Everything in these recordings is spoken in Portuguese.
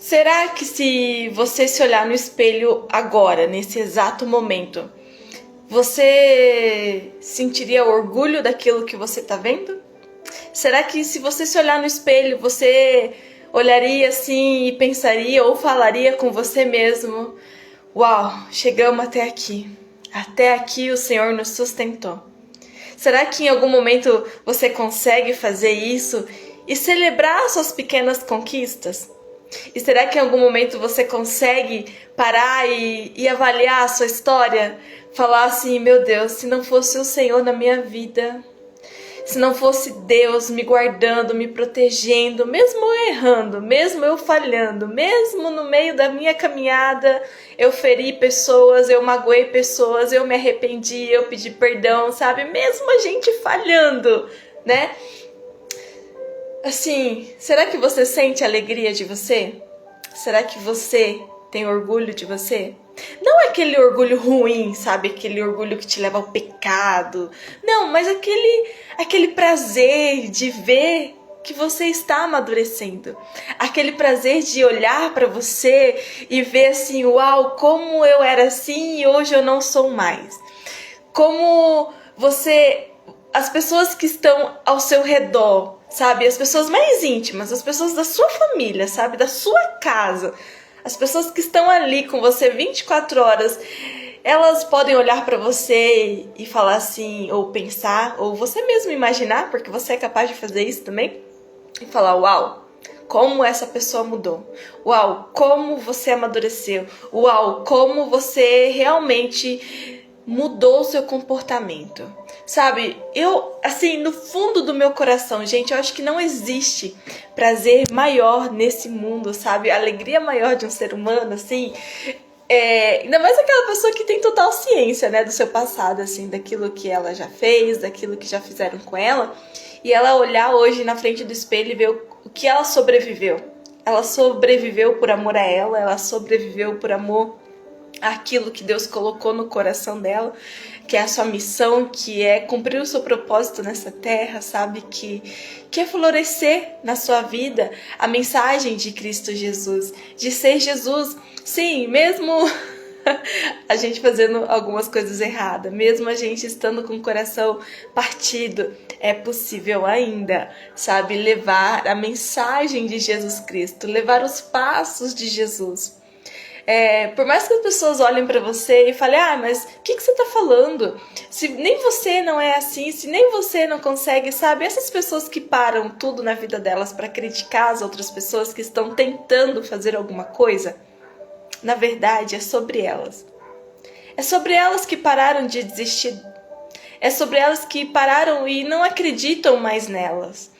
Será que se você se olhar no espelho agora, nesse exato momento, você sentiria orgulho daquilo que você está vendo? Será que se você se olhar no espelho, você olharia assim e pensaria ou falaria com você mesmo: uau, chegamos até aqui. Até aqui o Senhor nos sustentou. Será que em algum momento você consegue fazer isso e celebrar suas pequenas conquistas? E será que em algum momento você consegue parar e avaliar a sua história? Falar assim: meu Deus, se não fosse o Senhor na minha vida, se não fosse Deus me guardando, me protegendo, mesmo eu errando, mesmo eu falhando, mesmo no meio da minha caminhada, eu feri pessoas, eu magoei pessoas, eu me arrependi, eu pedi perdão, sabe? Mesmo a gente falhando, né? Assim, será que você sente a alegria de você? Será que você tem orgulho de você? Não aquele orgulho ruim, sabe? Aquele orgulho que te leva ao pecado. Não, mas aquele prazer de ver que você está amadurecendo. Aquele prazer de olhar para você e ver assim: uau, como eu era assim e hoje eu não sou mais. Como você... As pessoas que estão ao seu redor, sabe? As pessoas mais íntimas, as pessoas da sua família, sabe? Da sua casa. As pessoas que estão ali com você 24 horas, elas podem olhar para você e falar assim, ou pensar, ou você mesmo imaginar, porque você é capaz de fazer isso também, e falar: uau, como essa pessoa mudou. Uau, como você amadureceu. Uau, como você realmente mudou o seu comportamento. Sabe, eu, assim, no fundo do meu coração, gente, eu acho que não existe prazer maior nesse mundo, sabe? Alegria maior de um ser humano, assim, ainda mais aquela pessoa que tem total ciência, né, do seu passado, assim, daquilo que ela já fez, daquilo que já fizeram com ela, e ela olhar hoje na frente do espelho e ver o que ela sobreviveu. Ela sobreviveu por amor a ela sobreviveu por amor àquilo que Deus colocou no coração dela, que é a sua missão, que é cumprir o seu propósito nessa terra, sabe? Que é florescer na sua vida a mensagem de Cristo Jesus, de ser Jesus. Sim, mesmo a gente fazendo algumas coisas erradas, mesmo a gente estando com o coração partido, é possível ainda, sabe? Levar a mensagem de Jesus Cristo, levar os passos de Jesus. Por mais que as pessoas olhem pra você e falem: ah, mas o que você tá falando? Se nem você não é assim, se nem você não consegue, sabe? Essas pessoas que param tudo na vida delas pra criticar as outras pessoas que estão tentando fazer alguma coisa, na verdade é sobre elas. É sobre elas que pararam de desistir. É sobre elas que pararam e não acreditam mais nelas.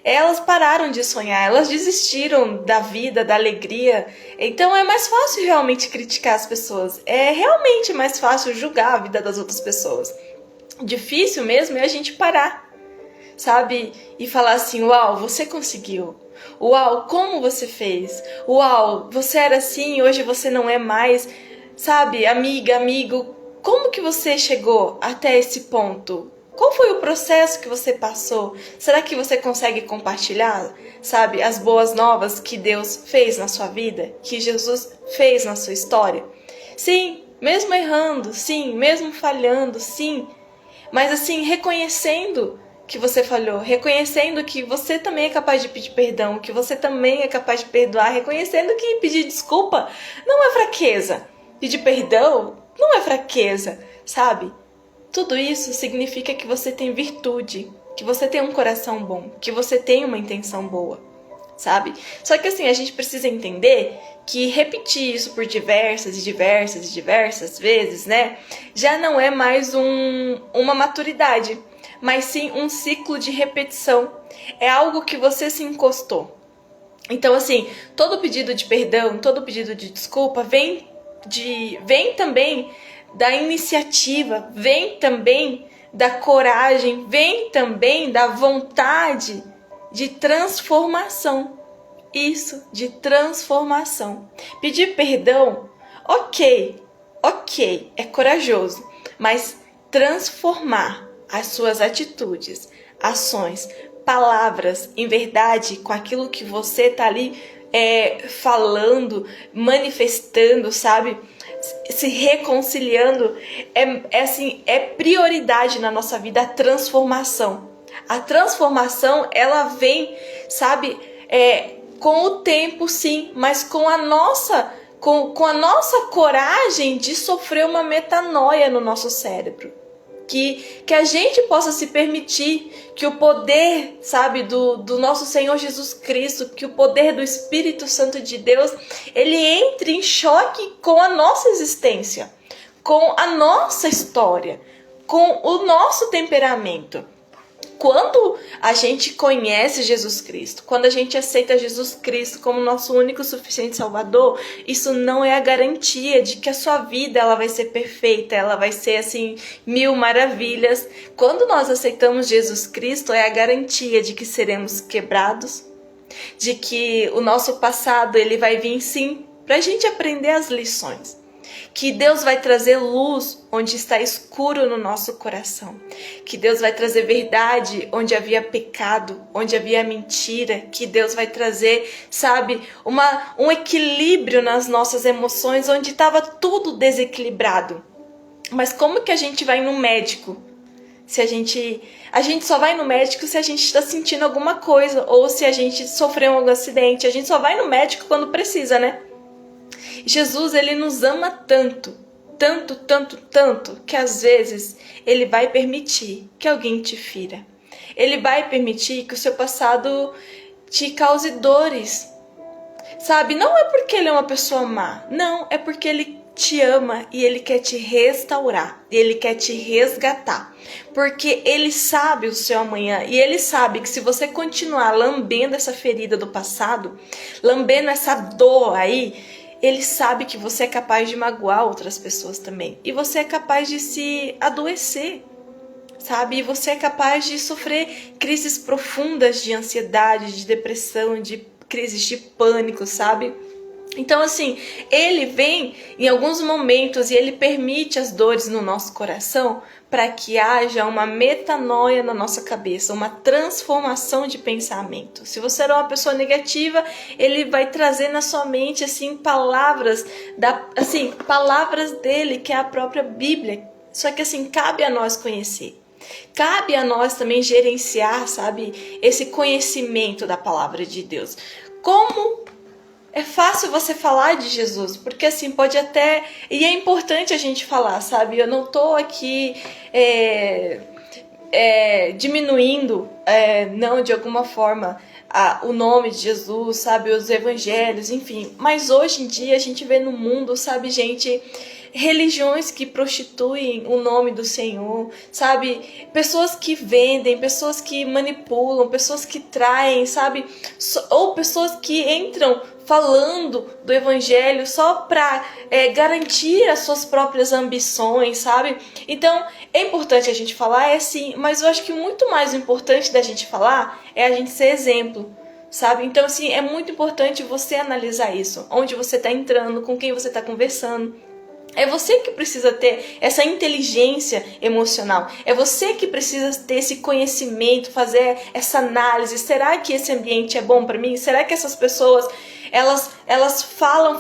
Elas pararam de sonhar, elas desistiram da vida, da alegria. Então é mais fácil realmente criticar as pessoas. É realmente mais fácil julgar a vida das outras pessoas. Difícil mesmo é a gente parar, sabe? E falar assim: uau, você conseguiu. Uau, como você fez. Uau, você era assim, hoje você não é mais. Sabe, amiga, amigo, como que você chegou até esse ponto? Qual foi o processo que você passou? Será que você consegue compartilhar, sabe, as boas novas que Deus fez na sua vida? Que Jesus fez na sua história? Sim, mesmo errando, sim, mesmo falhando, sim. Mas assim, reconhecendo que você falhou, reconhecendo que você também é capaz de pedir perdão, que você também é capaz de perdoar, reconhecendo que pedir desculpa não é fraqueza. Pedir perdão não é fraqueza, sabe? Tudo isso significa que você tem virtude, que você tem um coração bom, que você tem uma intenção boa, sabe? Só que assim, a gente precisa entender que repetir isso por diversas vezes, né? Já não é mais uma maturidade, mas sim um ciclo de repetição. É algo que você se encostou. Então assim, todo pedido de perdão, todo pedido de desculpa vem também da iniciativa, vem também da coragem, vem também da vontade de transformação. Isso, de transformação. Pedir perdão, ok, é corajoso, mas transformar as suas atitudes, ações, palavras em verdade com aquilo que você está ali falando, manifestando, sabe? Se reconciliando, é prioridade na nossa vida a transformação. A transformação, ela vem, sabe, com o tempo, sim, mas com a nossa coragem de sofrer uma metanoia no nosso cérebro. Que a gente possa se permitir que o poder, sabe, do nosso Senhor Jesus Cristo, que o poder do Espírito Santo de Deus, ele entre em choque com a nossa existência, com a nossa história, com o nosso temperamento. Quando a gente conhece Jesus Cristo, quando a gente aceita Jesus Cristo como nosso único e suficiente Salvador, isso não é a garantia de que a sua vida ela vai ser perfeita, ela vai ser assim, mil maravilhas. Quando nós aceitamos Jesus Cristo, é a garantia de que seremos quebrados, de que o nosso passado ele vai vir sim para a gente aprender as lições. Que Deus vai trazer luz onde está escuro no nosso coração. Que Deus vai trazer verdade onde havia pecado, onde havia mentira. Que Deus vai trazer, sabe, um equilíbrio nas nossas emoções onde estava tudo desequilibrado. Mas como que a gente vai no médico? Se a gente só vai no médico se a gente está sentindo alguma coisa ou se a gente sofreu algum acidente. A gente só vai no médico quando precisa, né? Jesus, ele nos ama tanto, tanto, tanto, tanto, que às vezes ele vai permitir que alguém te fira. Ele vai permitir que o seu passado te cause dores. Sabe, não é porque ele é uma pessoa má, não, é porque ele te ama e ele quer te restaurar, ele quer te resgatar. Porque ele sabe o seu amanhã e ele sabe que se você continuar lambendo essa ferida do passado, lambendo essa dor aí, ele sabe que você é capaz de magoar outras pessoas também. E você é capaz de se adoecer, sabe? E você é capaz de sofrer crises profundas de ansiedade, de depressão, de crises de pânico, sabe? Então, assim, ele vem em alguns momentos e ele permite as dores no nosso coração para que haja uma metanoia na nossa cabeça, uma transformação de pensamento. Se você era uma pessoa negativa, ele vai trazer na sua mente, assim, palavras dele, que é a própria Bíblia. Só que, assim, cabe a nós conhecer. Cabe a nós também gerenciar, sabe, esse conhecimento da palavra de Deus. Como é fácil você falar de Jesus, porque assim, pode até... E é importante a gente falar, sabe? Eu não tô aqui diminuindo, não, de alguma forma, o nome de Jesus, sabe? Os evangelhos, enfim. Mas hoje em dia a gente vê no mundo, sabe, gente... religiões que prostituem o nome do Senhor, sabe? Pessoas que vendem, pessoas que manipulam, pessoas que traem, sabe? Ou pessoas que entram falando do evangelho só para garantir as suas próprias ambições, sabe? Então, é importante a gente falar, sim, mas eu acho que muito mais importante da gente falar é a gente ser exemplo, sabe? Então, assim, é muito importante você analisar isso, onde você está entrando, com quem você está conversando. É você que precisa ter essa inteligência emocional. É você que precisa ter esse conhecimento, fazer essa análise. Será que esse ambiente é bom para mim? Será que essas pessoas, elas falam,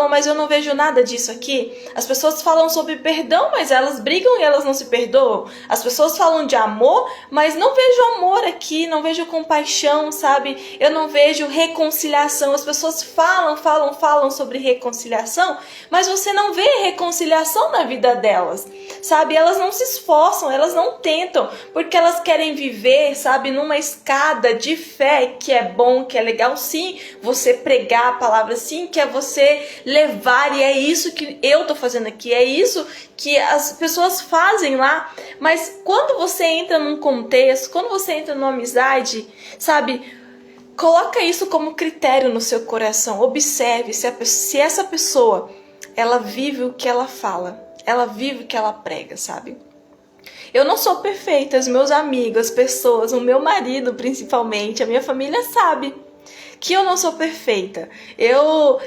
mas eu não vejo nada disso aqui? As pessoas falam sobre perdão, mas elas brigam e elas não se perdoam. As pessoas falam de amor, mas não vejo amor aqui, não vejo compaixão, sabe? Eu não vejo reconciliação. As pessoas falam sobre reconciliação, mas você não vê reconciliação na vida delas, sabe? Elas não se esforçam, elas não tentam, porque elas querem viver, sabe, numa escada de fé, que é bom, que é legal, sim, você pregar a palavra, sim, que é você levar, e é isso que eu tô fazendo aqui, é isso que as pessoas fazem lá. Mas quando você entra num contexto, quando você entra numa amizade, sabe, coloca isso como critério no seu coração, observe se essa pessoa ela vive o que ela fala, ela vive o que ela prega, sabe? Eu não sou perfeita, os meus amigos, as pessoas, o meu marido principalmente, a minha família sabe que eu não sou perfeita. Eu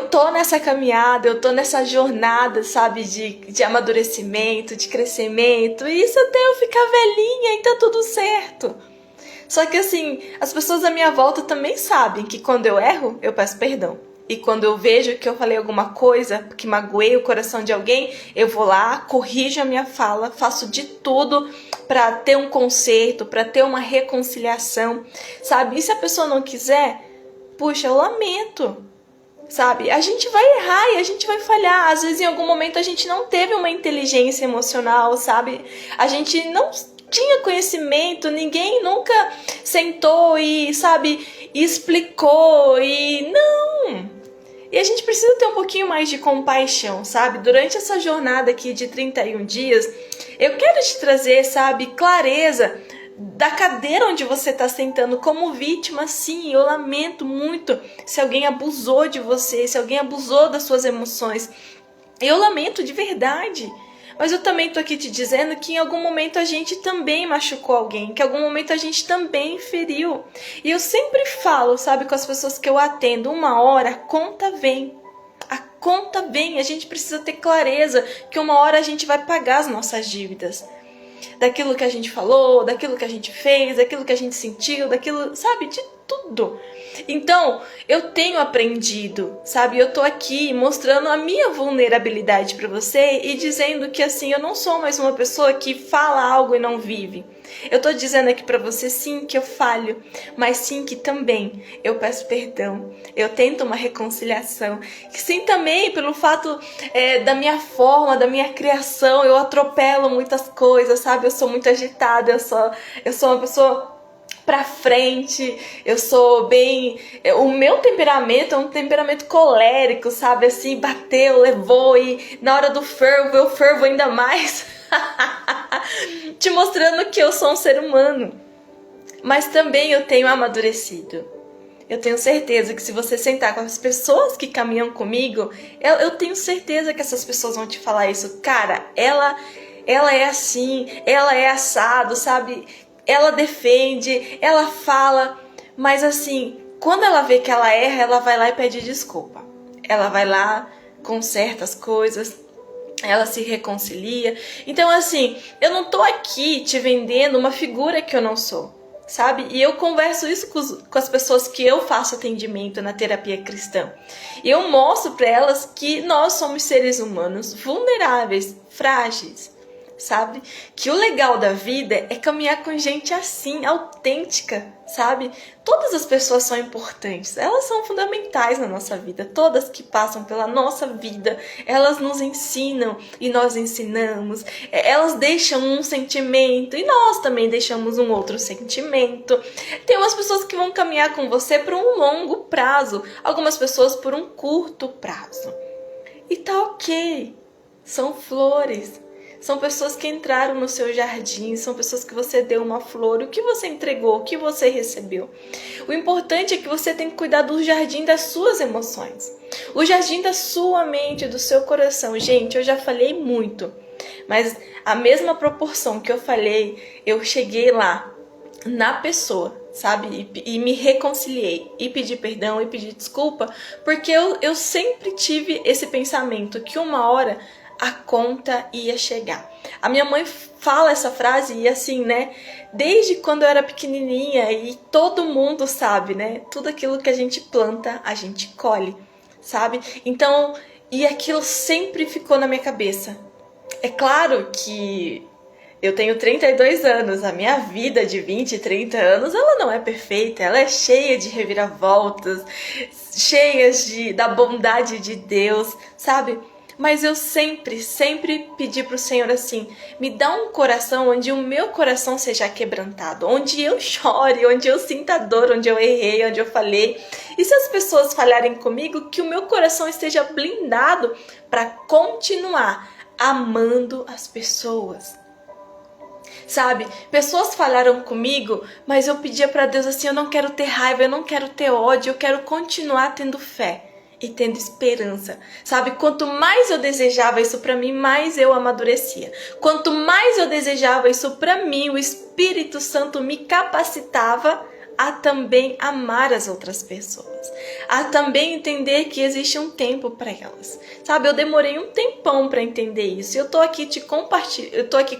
tô nessa caminhada, eu tô nessa jornada, sabe, de amadurecimento, de crescimento, e isso até eu ficar velhinha e tá tudo certo. Só que assim, as pessoas à minha volta também sabem que quando eu erro, eu peço perdão. E quando eu vejo que eu falei alguma coisa que magoei o coração de alguém, eu vou lá, corrijo a minha fala, faço de tudo para ter um conserto, para ter uma reconciliação, sabe? E se a pessoa não quiser, puxa, eu lamento, sabe? A gente vai errar e a gente vai falhar. Às vezes, em algum momento, a gente não teve uma inteligência emocional, sabe? A gente não tinha conhecimento, ninguém nunca sentou e, sabe, explicou e não. E a gente precisa ter um pouquinho mais de compaixão, sabe? Durante essa jornada aqui de 31 dias, eu quero te trazer, sabe, clareza da cadeira onde você está sentando como vítima. Sim, eu lamento muito se alguém abusou de você, se alguém abusou das suas emoções. Eu lamento de verdade. Mas eu também tô aqui te dizendo que em algum momento a gente também machucou alguém, que em algum momento a gente também feriu. E eu sempre falo, sabe, com as pessoas que eu atendo, uma hora a conta vem. A conta vem, a gente precisa ter clareza que uma hora a gente vai pagar as nossas dívidas. Daquilo que a gente falou, daquilo que a gente fez, daquilo que a gente sentiu, daquilo, sabe, de tudo. Então, eu tenho aprendido, sabe? Eu tô aqui mostrando a minha vulnerabilidade para você e dizendo que assim, eu não sou mais uma pessoa que fala algo e não vive. Eu tô dizendo aqui para você sim que eu falho, mas sim que também eu peço perdão. Eu tento uma reconciliação. Que sim também pelo fato da minha forma, da minha criação, eu atropelo muitas coisas, sabe? Eu sou muito agitada, eu sou uma pessoa pra frente, eu sou bem... O meu temperamento é um temperamento colérico, sabe? Assim, bateu, levou e na hora do fervo, eu fervo ainda mais. Te mostrando que eu sou um ser humano. Mas também eu tenho amadurecido. Eu tenho certeza que se você sentar com as pessoas que caminham comigo, eu tenho certeza que essas pessoas vão te falar isso. Cara, ela é assim, ela é assado, sabe? Ela defende, ela fala, mas assim, quando ela vê que ela erra, ela vai lá e pede desculpa. Ela vai lá, conserta as coisas, ela se reconcilia. Então assim, eu não tô aqui te vendendo uma figura que eu não sou, sabe? E eu converso isso com as pessoas que eu faço atendimento na terapia cristã. E eu mostro para elas que nós somos seres humanos vulneráveis, frágeis, sabe? Que o legal da vida é caminhar com gente assim, autêntica, sabe? Todas as pessoas são importantes, elas são fundamentais na nossa vida. Todas que passam pela nossa vida, elas nos ensinam e nós ensinamos. Elas deixam um sentimento e nós também deixamos um outro sentimento. Tem umas pessoas que vão caminhar com você por um longo prazo, algumas pessoas por um curto prazo. E tá ok, são flores. São pessoas que entraram no seu jardim, são pessoas que você deu uma flor, o que você entregou, o que você recebeu. O importante é que você tem que cuidar do jardim das suas emoções, o jardim da sua mente, do seu coração. Gente, eu já falei muito, mas a mesma proporção que eu falei, eu cheguei lá, na pessoa, sabe? E me reconciliei, e pedi perdão, e pedi desculpa, porque eu sempre tive esse pensamento que uma hora a conta ia chegar. A minha mãe fala essa frase e assim, né? Desde quando eu era pequenininha e todo mundo sabe, né? Tudo aquilo que a gente planta, a gente colhe, sabe? Então, e aquilo sempre ficou na minha cabeça. É claro que eu tenho 32 anos, a minha vida de 20, 30 anos, ela não é perfeita, ela é cheia de reviravoltas, cheia da bondade de Deus, sabe? Mas eu sempre pedi pro Senhor assim, me dá um coração onde o meu coração seja quebrantado, onde eu chore, onde eu sinta dor, onde eu errei, onde eu falhei. E se as pessoas falharem comigo, que o meu coração esteja blindado para continuar amando as pessoas. Sabe, pessoas falaram comigo, mas eu pedia para Deus assim, eu não quero ter raiva, eu não quero ter ódio, eu quero continuar tendo fé e tendo esperança, sabe? Quanto mais eu desejava isso para mim, mais eu amadurecia. Quanto mais eu desejava isso para mim, o Espírito Santo me capacitava a também amar as outras pessoas. elas, a também entender que existe um tempo para elas, sabe? Eu demorei um tempão para entender isso. Eu tô aqui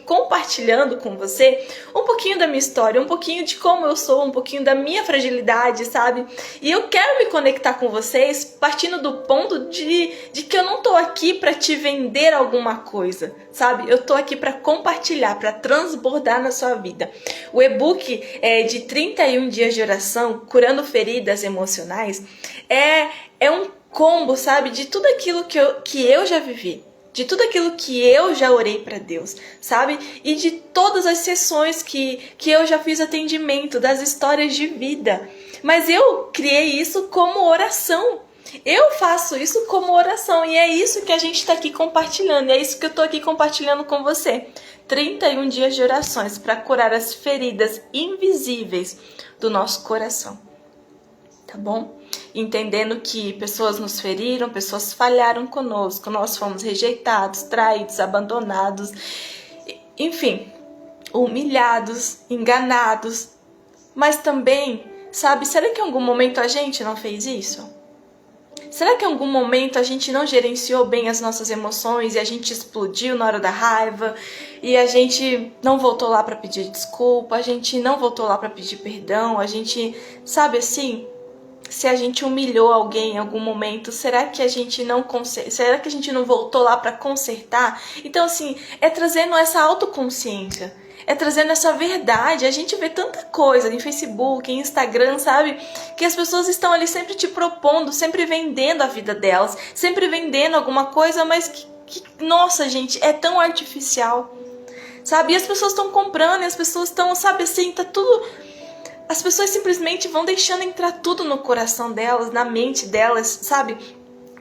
compartilhando com você um pouquinho da minha história, um pouquinho de como eu sou, um pouquinho da minha fragilidade, sabe? E eu quero me conectar com vocês partindo do ponto de que eu não tô aqui para te vender alguma coisa, sabe? Eu tô aqui para compartilhar, para transbordar na sua vida. O e-book de 31 dias de oração, curando feridas emocionais, é um combo, sabe? De tudo aquilo que eu já vivi, de tudo aquilo que eu já orei para Deus, sabe? E de todas as sessões que eu já fiz atendimento, das histórias de vida. Mas eu criei isso como oração. Eu faço isso como oração e é isso que a gente está aqui compartilhando. E é isso que eu estou aqui compartilhando com você. 31 dias de orações para curar as feridas invisíveis do nosso coração. Tá bom? Entendendo que pessoas nos feriram, pessoas falharam conosco, nós fomos rejeitados, traídos, abandonados, enfim, humilhados, enganados. Mas também, sabe, será que em algum momento a gente não fez isso? Será que em algum momento a gente não gerenciou bem as nossas emoções e a gente explodiu na hora da raiva e a gente não voltou lá para pedir desculpa, a gente não voltou lá para pedir perdão, a gente, sabe assim, se a gente humilhou alguém em algum momento, será que a gente não voltou lá para consertar? Então assim, é trazendo essa autoconsciência. É trazendo essa verdade. A gente vê tanta coisa em Facebook, em Instagram, sabe? Que as pessoas estão ali sempre te propondo, sempre vendendo a vida delas, sempre vendendo alguma coisa, mas que nossa, gente, é tão artificial, sabe? E as pessoas estão comprando, e as pessoas estão, sabe assim, tá tudo... As pessoas simplesmente vão deixando entrar tudo no coração delas, na mente delas, sabe?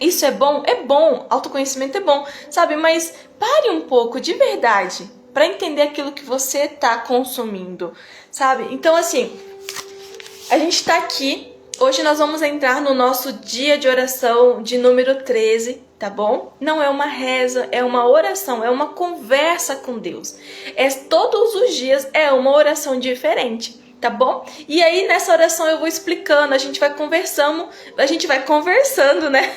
Isso é bom? É bom. Autoconhecimento é bom, sabe? Mas pare um pouco, de verdade, para entender aquilo que você está consumindo, sabe? Então, assim, a gente está aqui. Hoje nós vamos entrar no nosso dia de oração de número 13, tá bom? Não é uma reza, é uma oração, é uma conversa com Deus. Todos os dias é uma oração diferente, tá bom? E aí, nessa oração eu vou explicando, a gente vai conversando, né?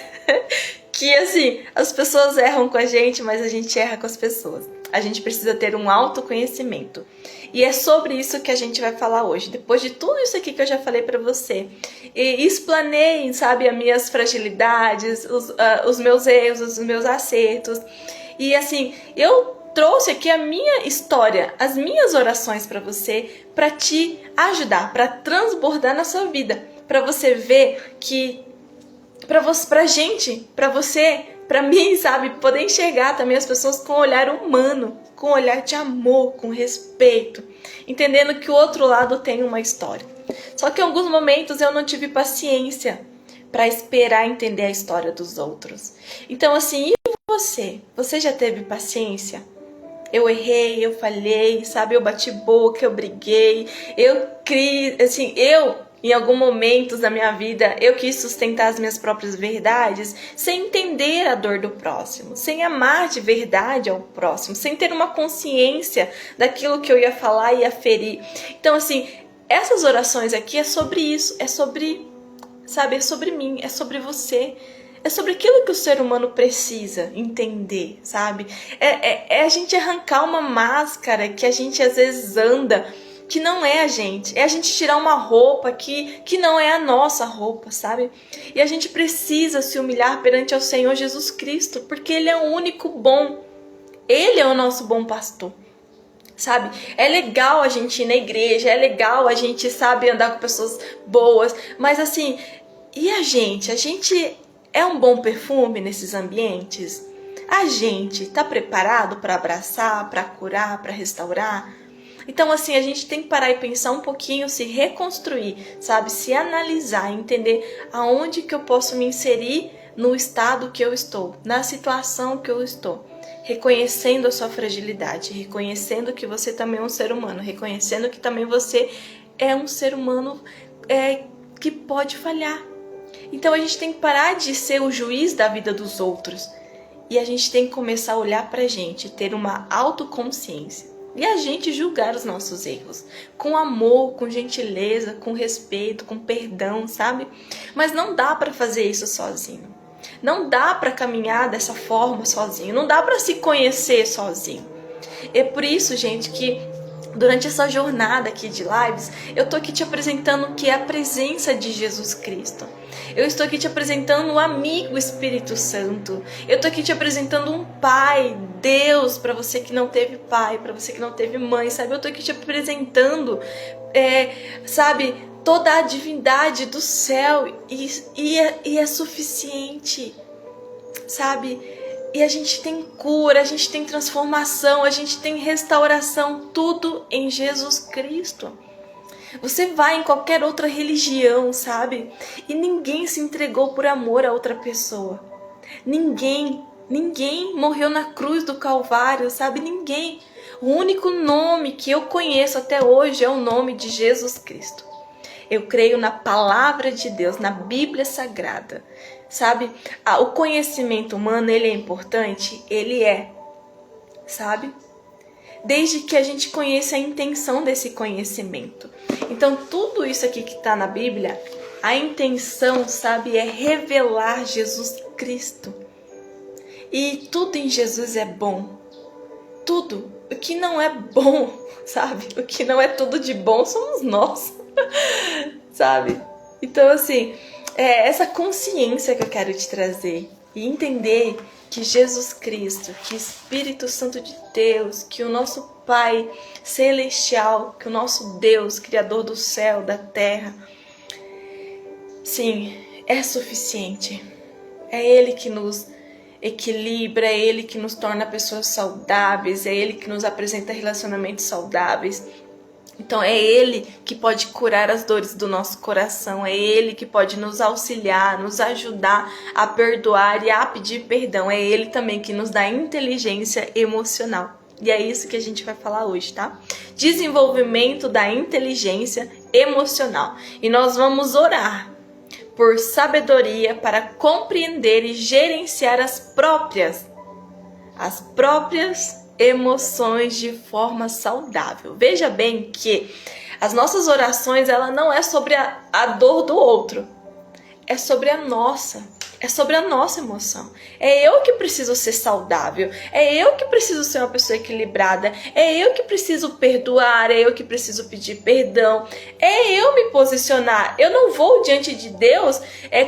Que assim, as pessoas erram com a gente, mas a gente erra com as pessoas. A gente precisa ter um autoconhecimento. E é sobre isso que a gente vai falar hoje. Depois de tudo isso aqui que eu já falei pra você. E explanei, sabe, as minhas fragilidades, os meus erros, os meus acertos. E assim, eu trouxe aqui a minha história, as minhas orações pra você, pra te ajudar, pra transbordar na sua vida. Pra você ver que... Pra mim, sabe, poder enxergar também as pessoas com um olhar humano, com um olhar de amor, com respeito, entendendo que o outro lado tem uma história. Só que em alguns momentos eu não tive paciência para esperar entender a história dos outros. Então assim, e você? Você já teve paciência? Eu errei, eu falhei, sabe, eu bati boca, eu briguei, em alguns momentos da minha vida, eu quis sustentar as minhas próprias verdades sem entender a dor do próximo, sem amar de verdade ao próximo, sem ter uma consciência daquilo que eu ia falar e ia ferir. Então, assim, essas orações aqui é sobre isso, é sobre, sabe, é sobre mim, é sobre você. É sobre aquilo que o ser humano precisa entender, sabe? É a gente arrancar uma máscara que a gente às vezes anda, que não é a gente. É a gente tirar uma roupa que não é a nossa roupa, sabe? E a gente precisa se humilhar perante ao Senhor Jesus Cristo, porque Ele é o único bom. Ele é o nosso bom pastor, sabe? É legal a gente ir na igreja, é legal a gente, sabe, andar com pessoas boas, mas assim, e a gente? A gente é um bom perfume nesses ambientes? A gente está preparado para abraçar, para curar, para restaurar? Então, assim, a gente tem que parar e pensar um pouquinho, se reconstruir, sabe? Se analisar, entender aonde que eu posso me inserir no estado que eu estou, na situação que eu estou. Reconhecendo a sua fragilidade, reconhecendo que você também é um ser humano, reconhecendo que também você é um ser humano que pode falhar. Então, a gente tem que parar de ser o juiz da vida dos outros. E a gente tem que começar a olhar pra gente, ter uma autoconsciência. e a gente julgar os nossos erros, com amor, com gentileza, com respeito, com perdão, sabe? Mas não dá para fazer isso sozinho. Não dá para caminhar dessa forma sozinho, não dá para se conhecer sozinho. É por isso, gente, que durante essa jornada aqui de lives, eu tô aqui te apresentando o que é a presença de Jesus Cristo. Eu estou aqui te apresentando um amigo Espírito Santo. Eu tô aqui te apresentando um pai, Deus, para você que não teve pai, para você que não teve mãe, sabe? Eu tô aqui te apresentando, sabe, toda a divindade do céu e é suficiente, sabe? E a gente tem cura, a gente tem transformação, a gente tem restauração, tudo em Jesus Cristo. Você vai em qualquer outra religião, sabe? E ninguém se entregou por amor a outra pessoa. Ninguém morreu na cruz do Calvário, sabe? Ninguém. O único nome que eu conheço até hoje é o nome de Jesus Cristo. Eu creio na palavra de Deus, na Bíblia Sagrada, sabe? O conhecimento humano, ele é importante? Ele é, sabe? Desde que a gente conheça a intenção desse conhecimento. Então, tudo isso aqui que está na Bíblia, a intenção, sabe, é revelar Jesus Cristo. E tudo em Jesus é bom. Tudo. O que não é bom, sabe? O que não é tudo de bom somos nós, sabe? Então, assim, essa consciência que eu quero te trazer e entender que Jesus Cristo, que Espírito Santo de Deus, que o nosso Pai Celestial, que o nosso Deus, Criador do céu, da terra, sim, é suficiente. É Ele que nos equilibra, é Ele que nos torna pessoas saudáveis, é Ele que nos apresenta relacionamentos saudáveis. Então é Ele que pode curar as dores do nosso coração, é Ele que pode nos auxiliar, nos ajudar a perdoar e a pedir perdão. É Ele também que nos dá inteligência emocional. E é isso que a gente vai falar hoje, tá? Desenvolvimento da inteligência emocional. E nós vamos orar por sabedoria para compreender e gerenciar as próprias emoções de forma saudável. Veja bem que as nossas orações, ela não é sobre a dor do outro, é sobre a nossa. É sobre a nossa emoção. É eu que preciso ser saudável. É eu que preciso ser uma pessoa equilibrada. É eu que preciso perdoar. É eu que preciso pedir perdão. É eu me posicionar. Eu não vou diante de Deus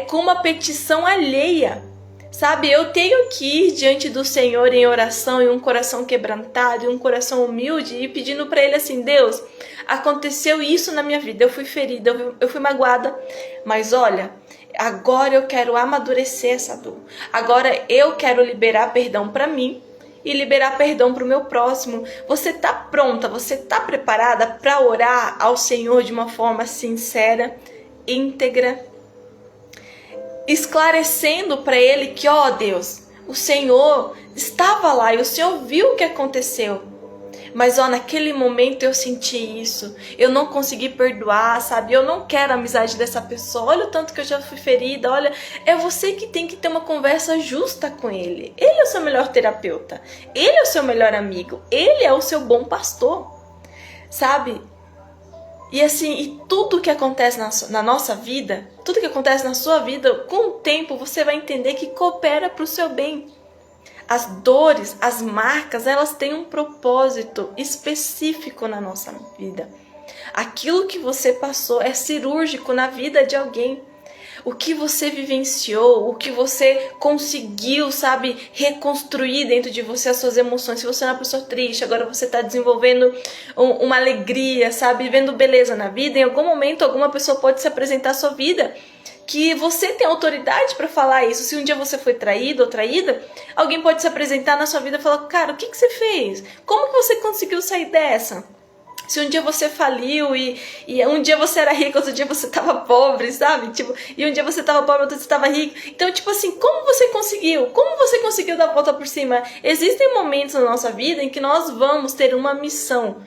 com uma petição alheia. Sabe, eu tenho que ir diante do Senhor em oração e um coração quebrantado, e um coração humilde, e pedindo para Ele assim: Deus, aconteceu isso na minha vida, eu fui ferida, eu fui magoada, mas olha, agora eu quero amadurecer essa dor, agora eu quero liberar perdão para mim e liberar perdão para o meu próximo. Você está pronta, você está preparada para orar ao Senhor de uma forma sincera, íntegra, esclarecendo para Ele que, ó Deus, o Senhor estava lá e o Senhor viu o que aconteceu. Mas, ó, naquele momento eu senti isso. Eu não consegui perdoar, sabe? Eu não quero a amizade dessa pessoa. Olha o tanto que eu já fui ferida. Olha, é você que tem que ter uma conversa justa com Ele. Ele é o seu melhor terapeuta. Ele é o seu melhor amigo. Ele é o seu bom pastor, sabe? E assim, e tudo que acontece na nossa vida, tudo que acontece na sua vida, com o tempo você vai entender que coopera para o seu bem. As dores, as marcas, elas têm um propósito específico na nossa vida. Aquilo que você passou é cirúrgico na vida de alguém. O que você vivenciou, o que você conseguiu, sabe, reconstruir dentro de você as suas emoções. Se você é uma pessoa triste, agora você está desenvolvendo uma alegria, sabe, vendo beleza na vida. Em algum momento, alguma pessoa pode se apresentar à sua vida que você tem autoridade para falar isso. Se um dia você foi traído ou traída, alguém pode se apresentar na sua vida e falar: cara, o que você fez? Como que você conseguiu sair dessa? Se um dia você faliu e um dia você era rico, outro dia você estava pobre, sabe? Tipo, e um dia você estava pobre, outro dia você estava rico. Então, tipo assim, como você conseguiu? Como você conseguiu dar a volta por cima? Existem momentos na nossa vida em que nós vamos ter uma missão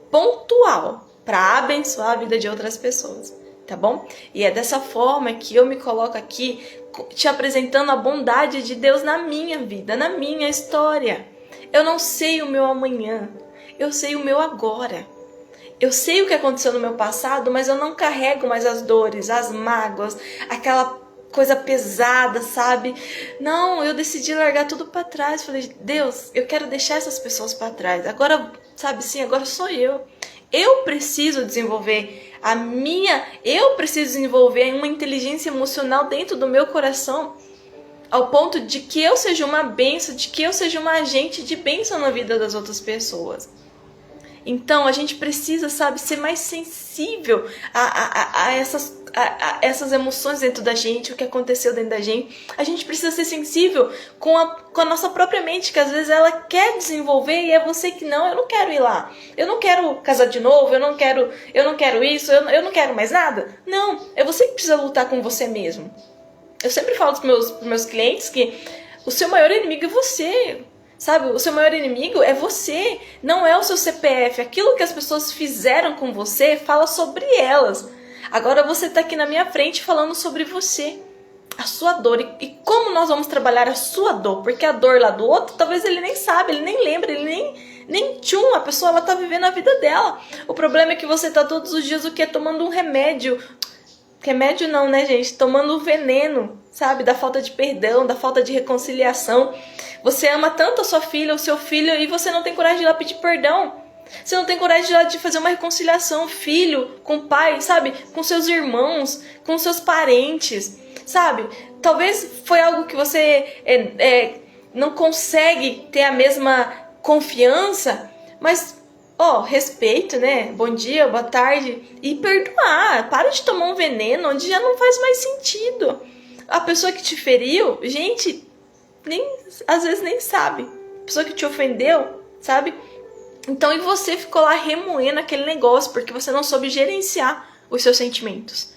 pontual para abençoar a vida de outras pessoas, tá bom? E é dessa forma que eu me coloco aqui te apresentando a bondade de Deus na minha vida, na minha história. Eu não sei o meu amanhã. eu sei o meu agora. Eu sei o que aconteceu no meu passado, mas eu não carrego mais as dores, as mágoas, aquela coisa pesada, sabe? Não, eu decidi largar tudo pra trás. Falei, Deus, eu quero deixar essas pessoas pra trás. Agora, sabe, sim, agora sou eu. Eu preciso desenvolver eu preciso desenvolver uma inteligência emocional dentro do meu coração, ao ponto de que eu seja uma bênção, de que eu seja uma agente de bênção na vida das outras pessoas. Então, a gente precisa, sabe, ser mais sensível a essas emoções dentro da gente, o que aconteceu dentro da gente. A gente precisa ser sensível com a nossa própria mente, que às vezes ela quer desenvolver e é você que não, eu não quero ir lá. Eu não quero casar de novo, eu não quero isso, eu não quero mais nada. Não, é você que precisa lutar com você mesmo. Eu sempre falo pros meus clientes que o seu maior inimigo é você. Sabe, o seu maior inimigo é você, não é o seu CPF. Aquilo que as pessoas fizeram com você, fala sobre elas. Agora você está aqui na minha frente falando sobre você, a sua dor. E como nós vamos trabalhar a sua dor? Porque a dor lá do outro, talvez ele nem sabe, ele nem lembra, ele nem tchum, a pessoa ela tá vivendo a vida dela. O problema é que você tá todos os dias o quê? Tomando um remédio. Remédio não, né, gente? Tomando um veneno, sabe? Da falta de perdão, da falta de reconciliação. Você ama tanto a sua filha, o seu filho, e você não tem coragem de ir lá pedir perdão. Você não tem coragem de ir lá de fazer uma reconciliação, filho, com o pai, sabe? Com seus irmãos, com seus parentes, sabe? Talvez foi algo que você não consegue ter a mesma confiança, mas... respeito, né? Bom dia, boa tarde. E perdoar. Para de tomar um veneno onde já não faz mais sentido. A pessoa que te feriu, gente, às vezes nem sabe. A pessoa que te ofendeu, sabe? Então, e você ficou lá remoendo aquele negócio porque você não soube gerenciar os seus sentimentos.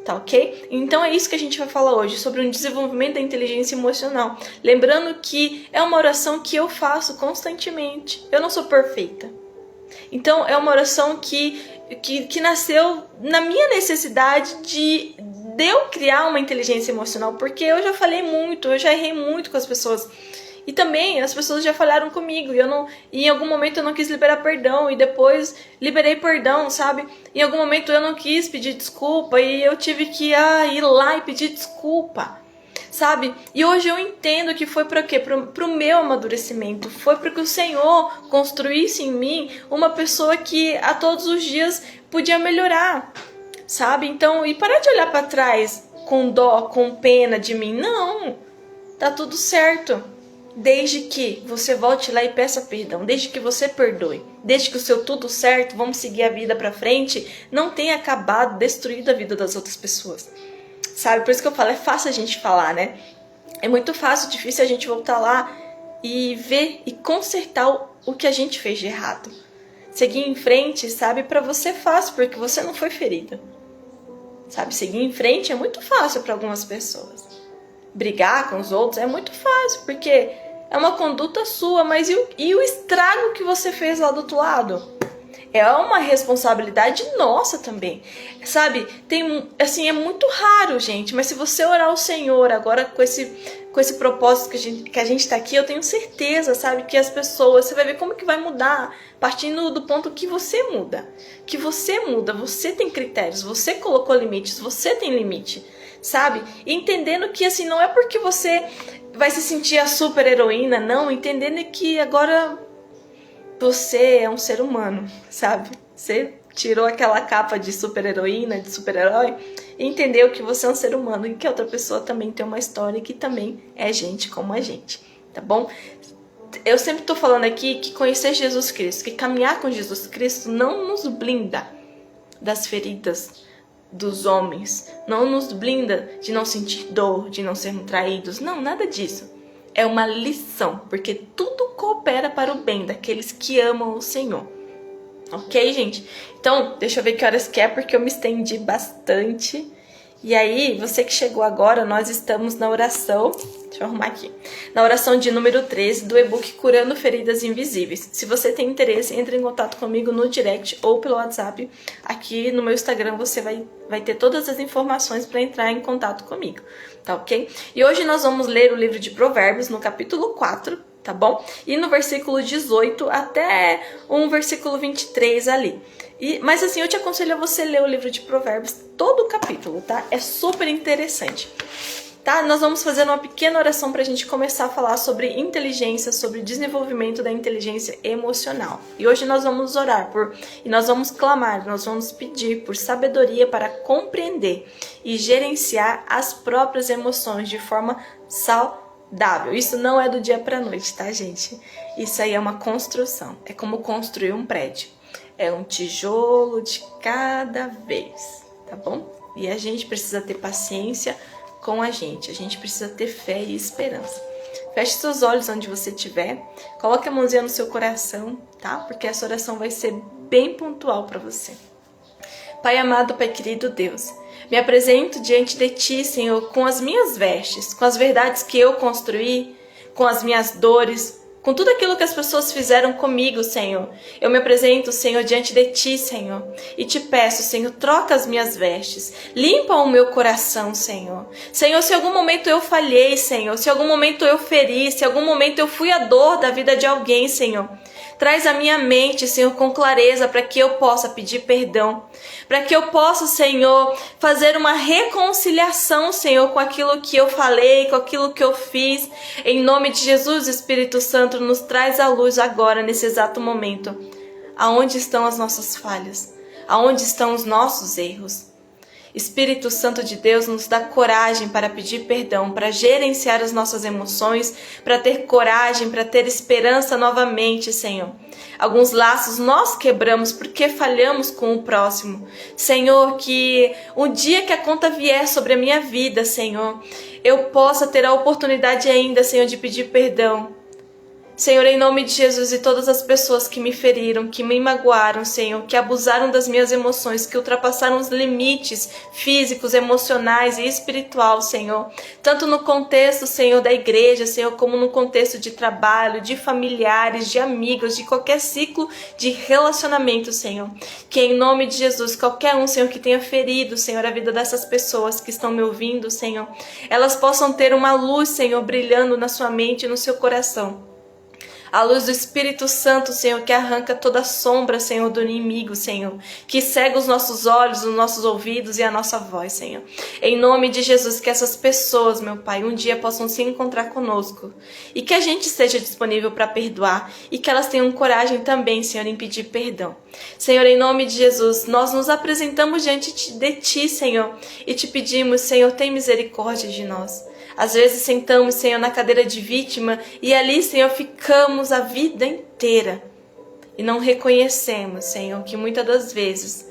Tá ok? Então é isso que a gente vai falar hoje, sobre um desenvolvimento da inteligência emocional. Lembrando que é uma oração que eu faço constantemente. Eu não sou perfeita. Então é uma oração que nasceu na minha necessidade de eu criar uma inteligência emocional, porque eu já falei muito, eu já errei muito com as pessoas. E também as pessoas já falharam comigo, e em algum momento eu não quis liberar perdão, e depois liberei perdão, sabe? Em algum momento eu não quis pedir desculpa, e eu tive que ir lá e pedir desculpa, sabe? E hoje eu entendo que foi para quê? Pro meu amadurecimento, foi para que o Senhor construísse em mim uma pessoa que a todos os dias podia melhorar, sabe? Então, e parar de olhar para trás com dó, com pena de mim, não, tá tudo certo. Desde que você volte lá e peça perdão, desde que você perdoe, desde que o seu tudo certo, vamos seguir a vida pra frente, não tenha acabado, destruído a vida das outras pessoas. Sabe, por isso que eu falo, é fácil a gente falar, né? É muito fácil, difícil a gente voltar lá e ver e consertar o que a gente fez de errado. Seguir em frente, sabe, pra você é fácil, porque você não foi ferida. Sabe, seguir em frente é muito fácil pra algumas pessoas. Brigar com os outros é muito fácil, porque é uma conduta sua, mas e o estrago que você fez lá do outro lado? É uma responsabilidade nossa também, sabe? Assim, é muito raro, gente, mas se você orar ao Senhor agora com esse propósito que a gente tá aqui, eu tenho certeza, sabe, que as pessoas, você vai ver como que vai mudar, partindo do ponto que você muda, você tem critérios, você colocou limites, você tem limite, sabe? E entendendo que, assim, não é porque você vai se sentir a super heroína, não, entendendo que agora você é um ser humano, sabe? Você tirou aquela capa de super heroína, de super herói, e entendeu que você é um ser humano e que a outra pessoa também tem uma história e que também é gente como a gente, tá bom? Eu sempre tô falando aqui que conhecer Jesus Cristo, que caminhar com Jesus Cristo não nos blinda das feridas dos homens, não nos blinda de não sentir dor, de não sermos traídos, não, nada disso. É uma lição, porque tudo coopera para o bem daqueles que amam o Senhor. Ok, gente? Então, deixa eu ver que horas que é, porque eu me estendi bastante. E aí, você que chegou agora, nós estamos na oração, deixa eu arrumar aqui, na oração de número 13 do e-book Curando Feridas Invisíveis. Se você tem interesse, entre em contato comigo no direct ou pelo WhatsApp. Aqui no meu Instagram você vai ter todas as informações para entrar em contato comigo, tá ok? E hoje nós vamos ler o livro de Provérbios no capítulo 4, tá bom? E no versículo 18 até um versículo 23 ali. Mas assim, eu te aconselho a você ler o livro de Provérbios, todo o capítulo, tá? É super interessante. Tá? Nós vamos fazer uma pequena oração para a gente começar a falar sobre inteligência, sobre desenvolvimento da inteligência emocional. E hoje nós vamos orar e nós vamos clamar, nós vamos pedir por sabedoria para compreender e gerenciar as próprias emoções de forma saudável. Isso não é do dia para a noite, tá, gente? Isso aí é uma construção, é como construir um prédio. É um tijolo de cada vez, tá bom? E a gente precisa ter paciência com a gente precisa ter fé e esperança. Feche seus olhos onde você estiver, coloque a mãozinha no seu coração, tá? Porque essa oração vai ser bem pontual para você. Pai amado, Pai querido Deus, me apresento diante de Ti, Senhor, com as minhas vestes, com as verdades que eu construí, com as minhas dores, com tudo aquilo que as pessoas fizeram comigo, Senhor. Eu me apresento, Senhor, diante de Ti, Senhor. E te peço, Senhor, troca as minhas vestes. Limpa o meu coração, Senhor. Senhor, se em algum momento eu falhei, Senhor. Se em algum momento eu feri, se em algum momento eu fui a dor da vida de alguém, Senhor. Traz a minha mente, Senhor, com clareza para que eu possa pedir perdão. Para que eu possa, Senhor, fazer uma reconciliação, Senhor, com aquilo que eu falei, com aquilo que eu fiz. Em nome de Jesus, Espírito Santo, nos traz à luz agora, nesse exato momento. Aonde estão as nossas falhas? Aonde estão os nossos erros? Espírito Santo de Deus, nos dá coragem para pedir perdão, para gerenciar as nossas emoções, para ter coragem, para ter esperança novamente, Senhor. Alguns laços nós quebramos porque falhamos com o próximo. Senhor, que um dia que a conta vier sobre a minha vida, Senhor, eu possa ter a oportunidade ainda, Senhor, de pedir perdão. Senhor, em nome de Jesus, e todas as pessoas que me feriram, que me magoaram, Senhor, que abusaram das minhas emoções, que ultrapassaram os limites físicos, emocionais e espiritual, Senhor. Tanto no contexto, Senhor, da igreja, Senhor, como no contexto de trabalho, de familiares, de amigos, de qualquer ciclo de relacionamento, Senhor. Que em nome de Jesus, qualquer um, Senhor, que tenha ferido, Senhor, a vida dessas pessoas que estão me ouvindo, Senhor, elas possam ter uma luz, Senhor, brilhando na sua mente e no seu coração. A luz do Espírito Santo, Senhor, que arranca toda sombra, Senhor, do inimigo, Senhor. Que cega os nossos olhos, os nossos ouvidos e a nossa voz, Senhor. Em nome de Jesus, que essas pessoas, meu Pai, um dia possam se encontrar conosco. E que a gente esteja disponível para perdoar. E que elas tenham coragem também, Senhor, em pedir perdão. Senhor, em nome de Jesus, nós nos apresentamos diante de Ti, Senhor. E te pedimos, Senhor, tem misericórdia de nós. Às vezes sentamos, Senhor, na cadeira de vítima e ali, Senhor, ficamos a vida inteira. E não reconhecemos, Senhor, que muitas das vezes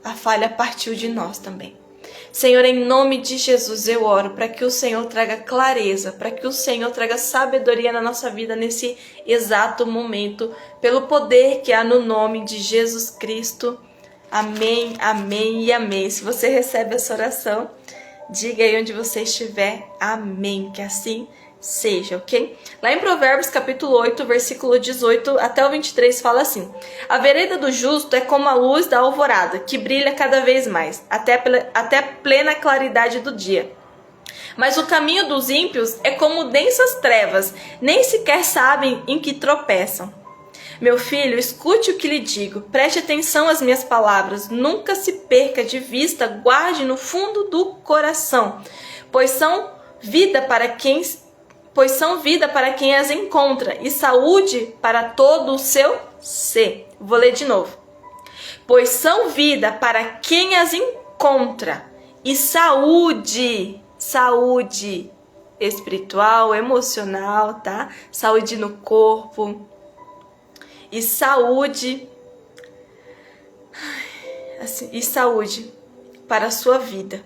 a falha partiu de nós também. Senhor, em nome de Jesus eu oro para que o Senhor traga clareza, para que o Senhor traga sabedoria na nossa vida nesse exato momento, pelo poder que há no nome de Jesus Cristo. Amém, amém e amém. Se você recebe essa oração, diga aí onde você estiver, amém, que assim seja, ok? Lá em Provérbios capítulo 8, versículo 18 até o 23 fala assim: a vereda do justo é como a luz da alvorada, que brilha cada vez mais, até plena claridade do dia. Mas o caminho dos ímpios é como densas trevas, nem sequer sabem em que tropeçam. Meu filho, escute o que lhe digo, preste atenção às minhas palavras, nunca se perca de vista, guarde no fundo do coração, pois são vida para quem as encontra e saúde para todo o seu ser. Vou ler de novo. Pois são vida para quem as encontra e saúde espiritual, emocional, tá? Saúde no corpo. E saúde para a sua vida.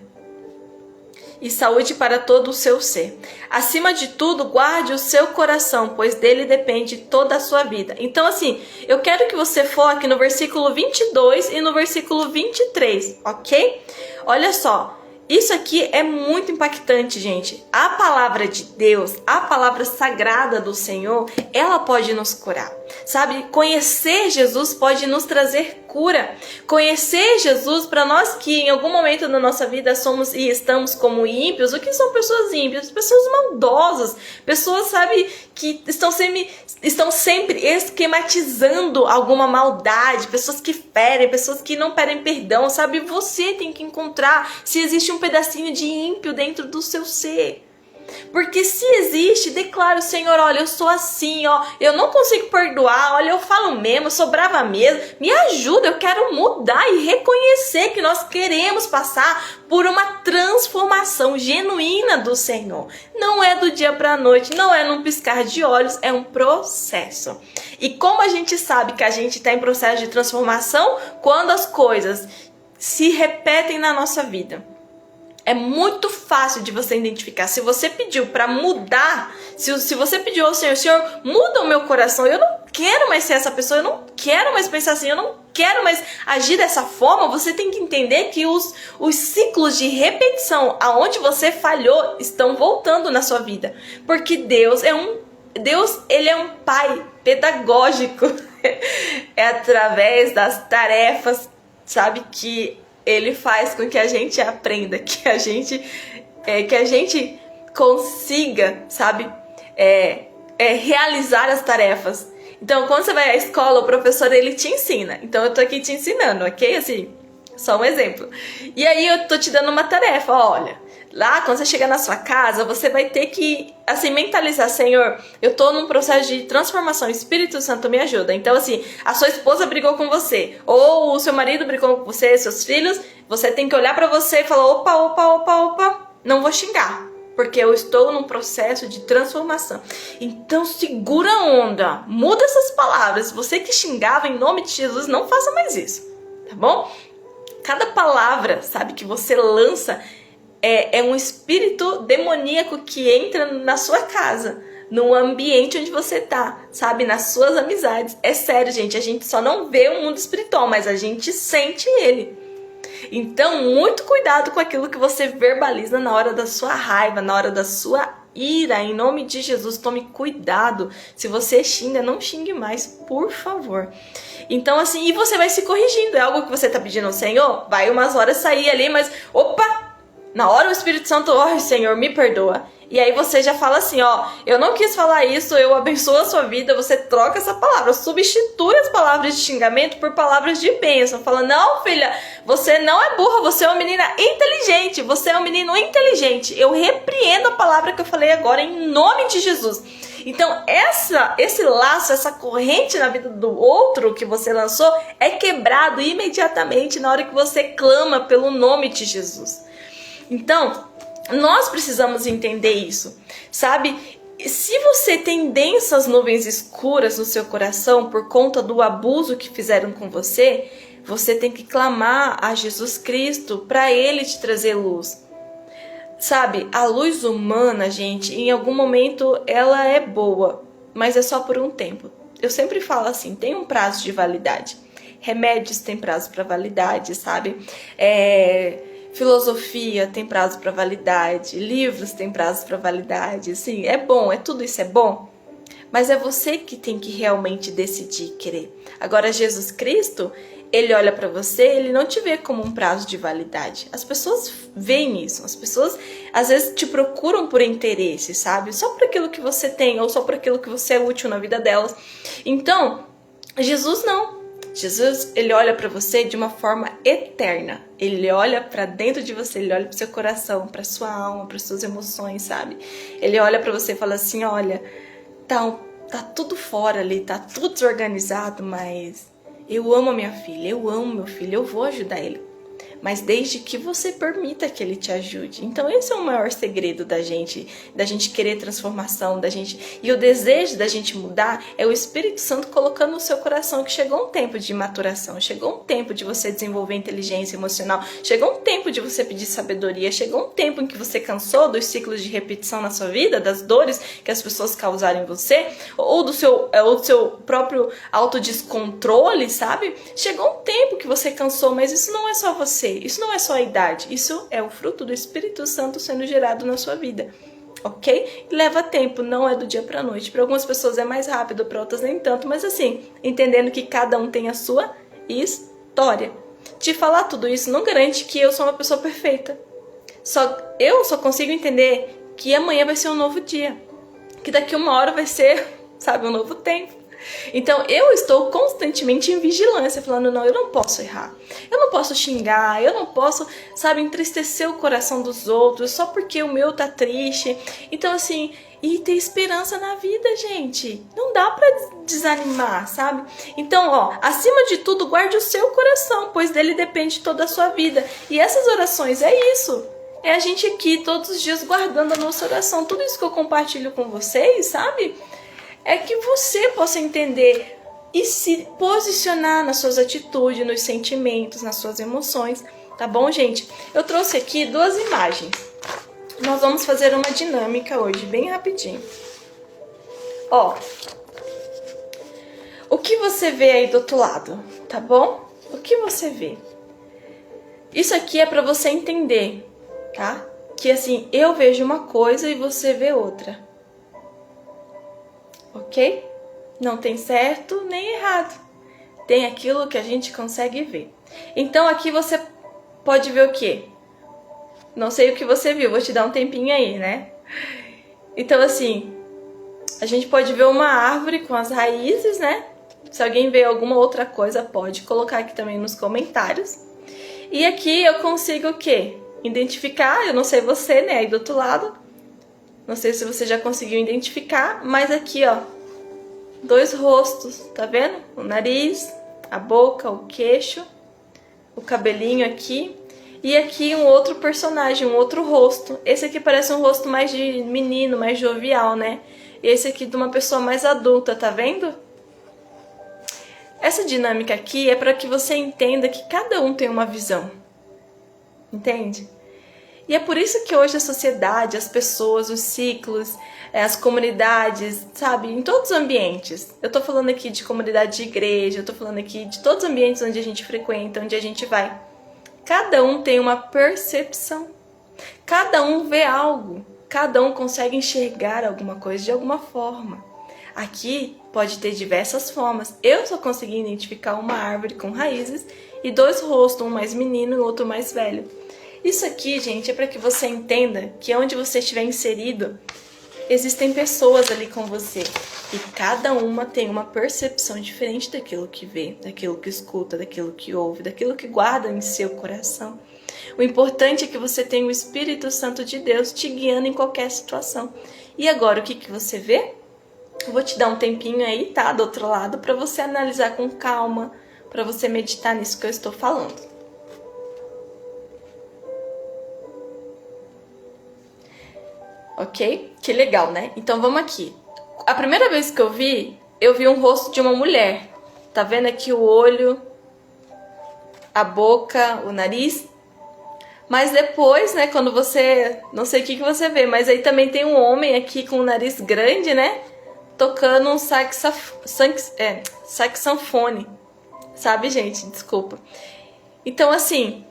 E saúde para todo o seu ser. Acima de tudo, guarde o seu coração, pois dele depende toda a sua vida. Então, assim, eu quero que você foque no versículo 22 e no versículo 23, ok? Olha só. Isso aqui é muito impactante, gente. A palavra de Deus, a palavra sagrada do Senhor, ela pode nos curar. sabe? Conhecer Jesus pode nos trazer cura. Conhecer Jesus, para nós que em algum momento da nossa vida somos e estamos como ímpios, o que são pessoas ímpias? Pessoas maldosas, pessoas, sabe, que estão sempre esquematizando alguma maldade, pessoas que ferem, pessoas que não pedem perdão, sabe? Você tem que encontrar se existe um pedacinho de ímpio dentro do seu ser. Porque se existe, declara o Senhor, olha, eu sou assim, ó, eu não consigo perdoar, olha, eu falo mesmo, eu sou brava mesmo, me ajuda, eu quero mudar e reconhecer que nós queremos passar por uma transformação genuína do Senhor. Não é do dia para a noite, não é num piscar de olhos, é um processo. E como a gente sabe que a gente está em processo de transformação? Quando as coisas se repetem na nossa vida. É muito fácil de você identificar. Se você pediu para mudar, se você pediu ao Senhor, Senhor, muda o meu coração, eu não quero mais ser essa pessoa, eu não quero mais pensar assim, eu não quero mais agir dessa forma, você tem que entender que os ciclos de repetição aonde você falhou estão voltando na sua vida. Porque Deus, ele é um pai pedagógico. É através das tarefas, sabe, que ele faz com que a gente aprenda, que a gente consiga, sabe, realizar as tarefas. Então, quando você vai à escola, o professor, ele te ensina. Então, eu tô aqui te ensinando, ok? Assim, só um exemplo. E aí, eu tô te dando uma tarefa, olha. Lá, quando você chegar na sua casa, você vai ter que, assim, mentalizar, Senhor, eu tô num processo de transformação, o Espírito Santo me ajuda. Então, assim, a sua esposa brigou com você, ou o seu marido brigou com você, seus filhos, você tem que olhar pra você e falar, opa, não vou xingar, porque eu estou num processo de transformação. Então, segura a onda, muda essas palavras. Você que xingava em nome de Jesus, não faça mais isso, tá bom? Cada palavra, sabe, que você lança é um espírito demoníaco que entra na sua casa, no ambiente onde você tá, sabe? Nas suas amizades. É sério, gente, a gente só não vê o mundo espiritual, mas a gente sente ele. Então, muito cuidado com aquilo que você verbaliza na hora da sua raiva, na hora da sua ira. Em nome de Jesus, tome cuidado. Se você xinga, não xingue mais, por favor. Então, assim, e você vai se corrigindo. É algo que você tá pedindo ao Senhor? Vai umas horas sair ali, mas, opa! Na hora o Espírito Santo, ó, Senhor, me perdoa. E aí você já fala assim, ó, eu não quis falar isso, eu abençoo a sua vida, você troca essa palavra, substitui as palavras de xingamento por palavras de bênção. Fala, não, filha, você não é burra, você é uma menina inteligente, você é um menino inteligente. Eu repreendo a palavra que eu falei agora em nome de Jesus. Então, esse laço, essa corrente na vida do outro que você lançou é quebrado imediatamente na hora que você clama pelo nome de Jesus. Então, nós precisamos entender isso, sabe? Se você tem densas nuvens escuras no seu coração por conta do abuso que fizeram com você, você tem que clamar a Jesus Cristo para Ele te trazer luz. Sabe, a luz humana, gente, em algum momento ela é boa, mas é só por um tempo. Eu sempre falo assim, tem um prazo de validade. Remédios têm prazo para validade, sabe? Filosofia tem prazo para validade, livros têm prazo para validade, assim, é bom, tudo isso é bom, mas é você que tem que realmente decidir querer. Agora, Jesus Cristo, Ele olha para você, Ele não te vê como um prazo de validade. As pessoas veem isso, as pessoas às vezes te procuram por interesse, sabe? Só por aquilo que você tem, ou só por aquilo que você é útil na vida delas. Então, Jesus não. Jesus, Ele olha para você de uma forma eterna. Ele olha para dentro de você, Ele olha para o seu coração, para sua alma, para suas emoções, sabe? Ele olha para você e fala assim, olha, tá tudo fora ali, tá tudo desorganizado, mas eu amo a minha filha, eu amo meu filho, eu vou ajudar ele. Mas desde que você permita que Ele te ajude. Então esse é o maior segredo da gente querer transformação, e o desejo da gente mudar é o Espírito Santo colocando no seu coração que chegou um tempo de maturação, chegou um tempo de você desenvolver inteligência emocional, chegou um tempo de você pedir sabedoria, chegou um tempo em que você cansou dos ciclos de repetição na sua vida, das dores que as pessoas causaram em você, ou do seu próprio autodescontrole, sabe? Chegou um tempo que você cansou, mas isso não é só você. Isso não é só a idade, isso é o fruto do Espírito Santo sendo gerado na sua vida. ok? E leva tempo, não é do dia pra noite. Para algumas pessoas é mais rápido, para outras nem tanto, mas assim, entendendo que cada um tem a sua história. Te falar tudo isso não garante que eu sou uma pessoa perfeita. Eu só consigo entender que amanhã vai ser um novo dia, que daqui uma hora vai ser, sabe, um novo tempo. Então eu estou constantemente em vigilância, falando, não, eu não posso errar, eu não posso xingar, eu não posso, sabe, entristecer o coração dos outros só porque o meu tá triste. Então assim, e ter esperança na vida, gente, não dá pra desanimar, sabe? Então, ó, acima de tudo, guarde o seu coração, pois dele depende toda a sua vida. E essas orações é isso. É a gente aqui todos os dias guardando a nossa oração. Tudo isso que eu compartilho com vocês, sabe? É que você possa entender e se posicionar nas suas atitudes, nos sentimentos, nas suas emoções. Tá bom, gente? Eu trouxe aqui 2 imagens. Nós vamos fazer uma dinâmica hoje, bem rapidinho. Ó, o que você vê aí do outro lado, tá bom? O que você vê? Isso aqui é pra você entender, tá? Que assim, eu vejo uma coisa e você vê outra. Ok? Não tem certo nem errado. Tem aquilo que a gente consegue ver. Então aqui você pode ver o quê? Não sei o que você viu, vou te dar um tempinho aí, né? Então assim, a gente pode ver uma árvore com as raízes, né? Se alguém vê alguma outra coisa, pode colocar aqui também nos comentários. E aqui eu consigo o quê? Identificar, eu não sei você, né? Aí do outro lado. Não sei se você já conseguiu identificar, mas aqui, ó, 2 rostos, tá vendo? O nariz, a boca, o queixo, o cabelinho aqui. E aqui um outro personagem, um outro rosto. Esse aqui parece um rosto mais de menino, mais jovial, né? Esse aqui de uma pessoa mais adulta, tá vendo? Essa dinâmica aqui é para que você entenda que cada um tem uma visão. Entende? E é por isso que hoje a sociedade, as pessoas, os ciclos, as comunidades, sabe, em todos os ambientes. Eu tô falando aqui de comunidade de igreja, eu tô falando aqui de todos os ambientes onde a gente frequenta, onde a gente vai. Cada um tem uma percepção. Cada um vê algo. Cada um consegue enxergar alguma coisa de alguma forma. Aqui pode ter diversas formas. Eu só consegui identificar uma árvore com raízes e 2 rostos, um mais menino e outro mais velho. Isso aqui, gente, é para que você entenda que onde você estiver inserido, existem pessoas ali com você. E cada uma tem uma percepção diferente daquilo que vê, daquilo que escuta, daquilo que ouve, daquilo que guarda em seu coração. O importante é que você tenha o Espírito Santo de Deus te guiando em qualquer situação. E agora, o que você vê? Eu vou te dar um tempinho aí, tá? Do outro lado, para você analisar com calma, para você meditar nisso que eu estou falando. Ok? Que legal, né? Então vamos aqui. A primeira vez que eu vi um rosto de uma mulher. Tá vendo aqui o olho, a boca, o nariz? Mas depois, né, quando você... Não sei o que você vê, mas aí também tem um homem aqui com o nariz grande, né? Tocando um saxofone. Sabe, gente? Desculpa. Então, assim...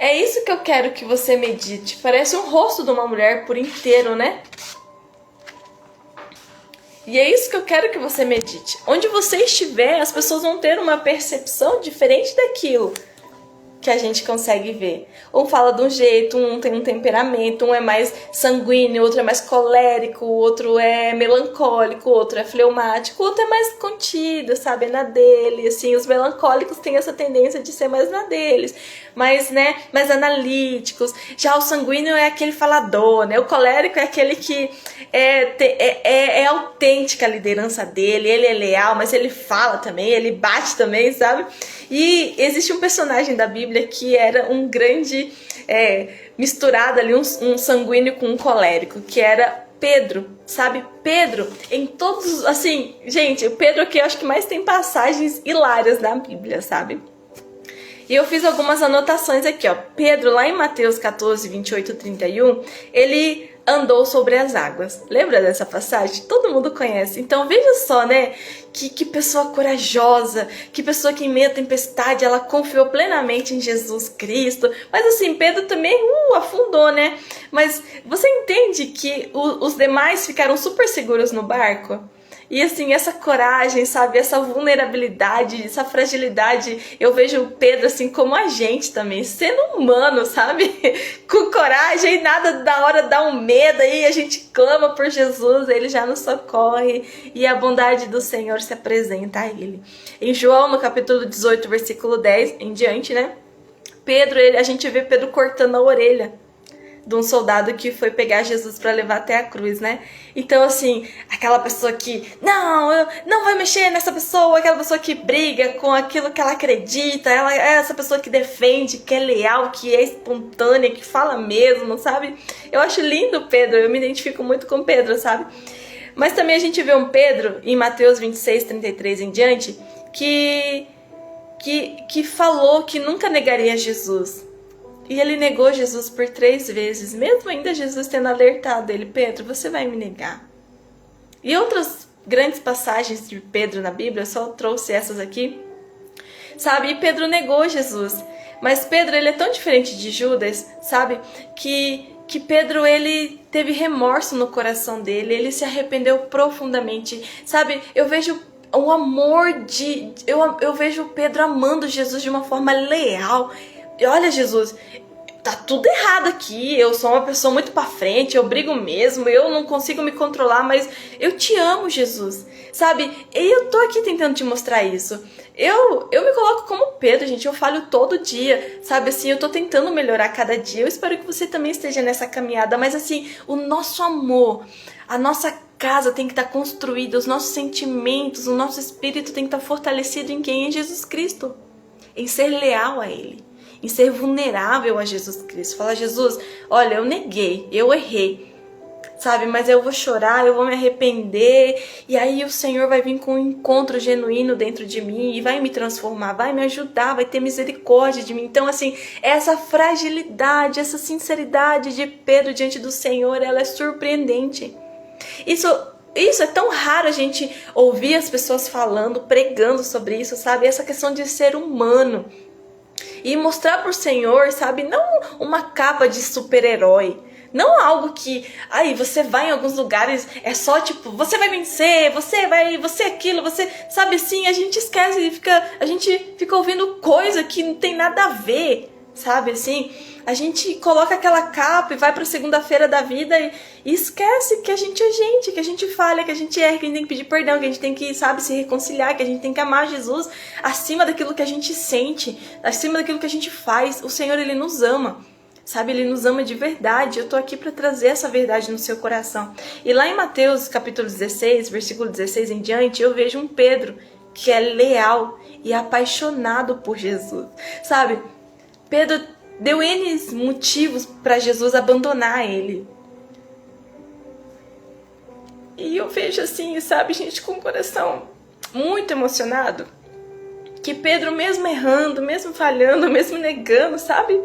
É isso que eu quero que você medite. Parece um rosto de uma mulher por inteiro, né? E é isso que eu quero que você medite. Onde você estiver, as pessoas vão ter uma percepção diferente daquilo que a gente consegue ver. Um fala de um jeito, um tem um temperamento, um é mais sanguíneo, outro é mais colérico, o outro é melancólico, o outro é fleumático, o outro é mais contido, sabe, é na dele, assim, os melancólicos têm essa tendência de ser mais na deles, mais, né, mais analíticos. Já o sanguíneo é aquele falador, né, o colérico é aquele que é autêntica a liderança dele, ele é leal, mas ele fala também, ele bate também, sabe? E existe um personagem da Bíblia que era um grande misturado ali, um sanguíneo com um colérico, que era Pedro, sabe? Pedro, em todos, assim, gente, o Pedro aqui eu acho que mais tem passagens hilárias na Bíblia, sabe? E eu fiz algumas anotações aqui, ó. Pedro, lá em Mateus 14, 28, 31, ele andou sobre as águas. Lembra dessa passagem? Todo mundo conhece. Então veja só, né? Que pessoa corajosa, que pessoa que em meio à tempestade ela confiou plenamente em Jesus Cristo. Mas assim, Pedro também afundou, né? Mas você entende que os demais ficaram super seguros no barco? E assim, essa coragem, sabe, essa vulnerabilidade, essa fragilidade, eu vejo o Pedro assim como a gente também, sendo humano, sabe? Com coragem e nada da hora dá um medo, aí a gente clama por Jesus, ele já nos socorre e a bondade do Senhor se apresenta a ele. Em João, no capítulo 18, versículo 10 em diante, né? Pedro, a gente vê Pedro cortando a orelha de um soldado que foi pegar Jesus para levar até a cruz, né? Então, assim, aquela pessoa que não vai mexer nessa pessoa, aquela pessoa que briga com aquilo que ela acredita, ela é essa pessoa que defende, que é leal, que é espontânea, que fala mesmo, sabe? Eu acho lindo Pedro, eu me identifico muito com Pedro, sabe? Mas também a gente vê um Pedro, em Mateus 26, 33 em diante, que falou que nunca negaria Jesus. E ele negou Jesus por 3 vezes, mesmo ainda Jesus tendo alertado ele: Pedro, você vai me negar. E outras grandes passagens de Pedro na Bíblia, eu só trouxe essas aqui, sabe? E Pedro negou Jesus. Mas Pedro, ele é tão diferente de Judas, sabe? Que Pedro, ele teve remorso no coração dele, ele se arrependeu profundamente, sabe? Eu vejo o amor eu vejo Pedro amando Jesus de uma forma leal. Olha, Jesus, tá tudo errado aqui, eu sou uma pessoa muito pra frente, eu brigo mesmo, eu não consigo me controlar, mas eu te amo, Jesus, sabe? E eu tô aqui tentando te mostrar isso. Eu me coloco como Pedro, gente, eu falho todo dia, sabe? Assim, eu tô tentando melhorar cada dia, eu espero que você também esteja nessa caminhada, mas assim, o nosso amor, a nossa casa tem que estar construída, os nossos sentimentos, o nosso espírito tem que estar fortalecido em quem? Em Jesus Cristo, em ser leal a Ele, em ser vulnerável a Jesus Cristo. Falar: Jesus, olha, eu neguei, eu errei, sabe? Mas eu vou chorar, eu vou me arrepender, e aí o Senhor vai vir com um encontro genuíno dentro de mim e vai me transformar, vai me ajudar, vai ter misericórdia de mim. Então, assim, essa fragilidade, essa sinceridade de Pedro diante do Senhor, ela é surpreendente. Isso é tão raro a gente ouvir as pessoas falando, pregando sobre isso, sabe? Essa questão de ser humano. E mostrar pro Senhor, sabe, não uma capa de super-herói, não algo que, aí você vai em alguns lugares, é só tipo, você vai vencer, você é aquilo, você, sabe assim, a gente esquece, a gente fica ouvindo coisa que não tem nada a ver, sabe assim, a gente coloca aquela capa e vai pra segunda-feira da vida e esquece que a gente é gente, que a gente falha, que a gente erra, que a gente tem que pedir perdão, que a gente tem que, sabe, se reconciliar, que a gente tem que amar Jesus acima daquilo que a gente sente, acima daquilo que a gente faz. O Senhor, Ele nos ama, sabe, Ele nos ama de verdade. Eu tô aqui para trazer essa verdade no seu coração. E lá em Mateus capítulo 16, versículo 16 em diante, eu vejo um Pedro que é leal e apaixonado por Jesus, sabe? Pedro deu N motivos para Jesus abandonar ele. E eu vejo assim, sabe, gente, com o coração muito emocionado, que Pedro, mesmo errando, mesmo falhando, mesmo negando, sabe,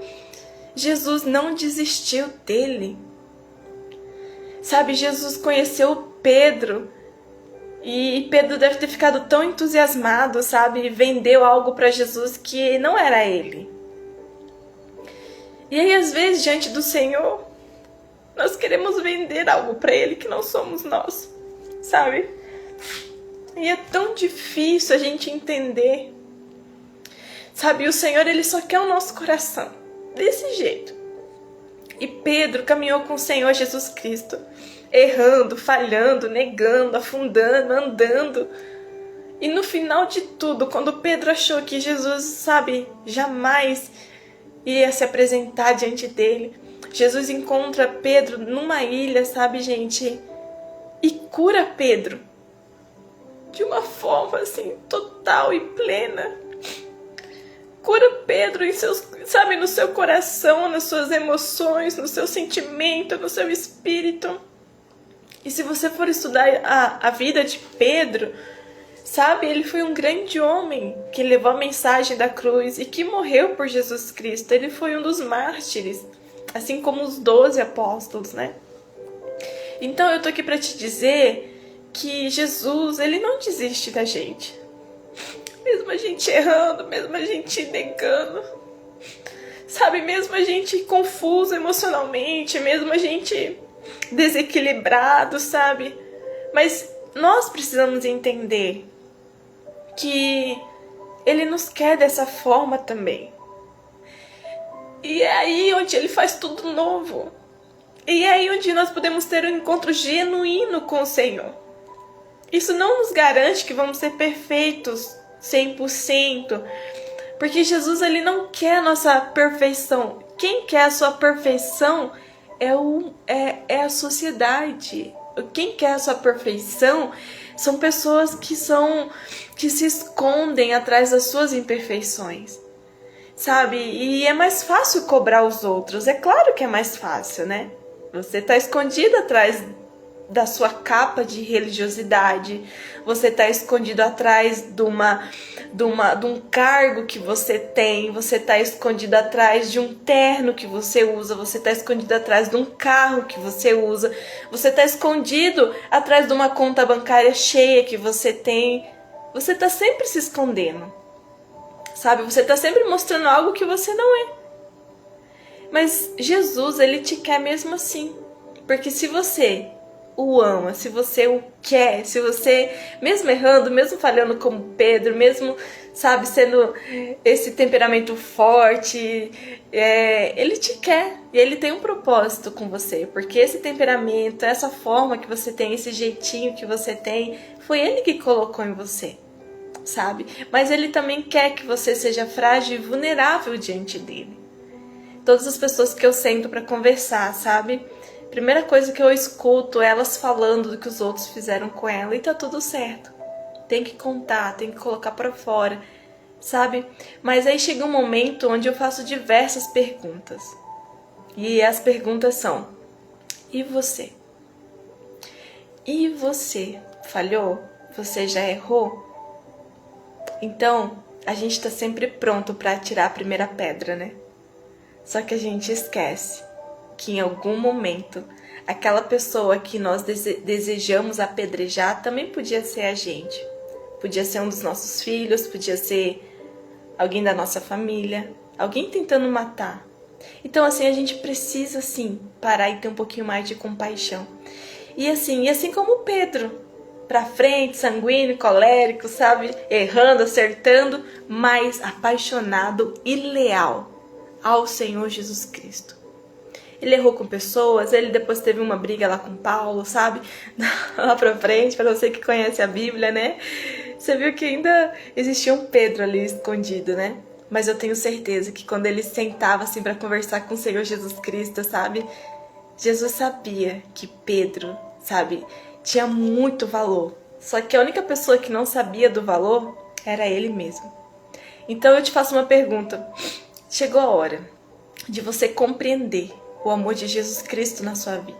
Jesus não desistiu dele. Sabe, Jesus conheceu Pedro e Pedro deve ter ficado tão entusiasmado, sabe, e vendeu algo para Jesus que não era ele. E aí, às vezes, diante do Senhor, nós queremos vender algo para Ele que não somos nós, sabe? E é tão difícil a gente entender, sabe? O Senhor, Ele só quer o nosso coração, desse jeito. E Pedro caminhou com o Senhor Jesus Cristo, errando, falhando, negando, afundando, andando. E no final de tudo, quando Pedro achou que Jesus, sabe, jamais ia se apresentar diante dele, Jesus encontra Pedro numa ilha, sabe, gente, e cura Pedro de uma forma assim total e plena. Cura Pedro em seus, sabe, no seu coração, nas suas emoções, no seu sentimento, no seu espírito. E se você for estudar a vida de Pedro, sabe, ele foi um grande homem que levou a mensagem da cruz e que morreu por Jesus Cristo. Ele foi um dos mártires, assim como os 12 apóstolos, né? Então eu tô aqui para te dizer que Jesus, ele não desiste da gente. Mesmo a gente errando, mesmo a gente negando, sabe, mesmo a gente confuso emocionalmente, mesmo a gente desequilibrado, sabe? Mas nós precisamos entender que ele nos quer dessa forma também. E é aí onde ele faz tudo novo. E é aí onde nós podemos ter um encontro genuíno com o Senhor. Isso não nos garante que vamos ser perfeitos 100%, porque Jesus, ele não quer a nossa perfeição. Quem quer a sua perfeição é a sociedade. Quem quer a sua perfeição são pessoas que se escondem atrás das suas imperfeições, sabe? E é mais fácil cobrar os outros. É claro que é mais fácil, né? Você tá escondido atrás da sua capa de religiosidade, você tá escondido atrás de um cargo que você tem, você tá escondido atrás de um terno que você usa, você tá escondido atrás de um carro que você usa, você tá escondido atrás de uma conta bancária cheia que você tem. Você tá sempre se escondendo, sabe? Você tá sempre mostrando algo que você não é. Mas Jesus, ele te quer mesmo assim, porque se você o ama, se você o quer, se você, mesmo errando, mesmo falhando como Pedro, mesmo, sabe, sendo esse temperamento forte, ele te quer e ele tem um propósito com você, porque esse temperamento, essa forma que você tem, esse jeitinho que você tem, foi ele que colocou em você, sabe? Mas ele também quer que você seja frágil e vulnerável diante dele. Todas as pessoas que eu sento para conversar, sabe? Primeira coisa que eu escuto é elas falando do que os outros fizeram com ela e tá tudo certo. Tem que contar, tem que colocar pra fora, sabe? Mas aí chega um momento onde eu faço diversas perguntas. E as perguntas são: e você? E você? Falhou? Você já errou? Então, a gente tá sempre pronto pra atirar a primeira pedra, né? Só que a gente esquece que em algum momento aquela pessoa que nós desejamos apedrejar também podia ser a gente. Podia ser um dos nossos filhos, podia ser alguém da nossa família, alguém tentando matar. Então assim, a gente precisa sim parar e ter um pouquinho mais de compaixão. E assim como Pedro, pra frente, sanguíneo, colérico, sabe? Errando, acertando, mas apaixonado e leal ao Senhor Jesus Cristo. Ele errou com pessoas, ele depois teve uma briga lá com Paulo, sabe? Lá pra frente, pra você que conhece a Bíblia, né? Você viu que ainda existia um Pedro ali escondido, né? Mas eu tenho certeza que quando ele sentava assim pra conversar com o Senhor Jesus Cristo, sabe? Jesus sabia que Pedro, sabe, tinha muito valor. Só que a única pessoa que não sabia do valor era ele mesmo. Então eu te faço uma pergunta. Chegou a hora de você compreender o amor de Jesus Cristo na sua vida.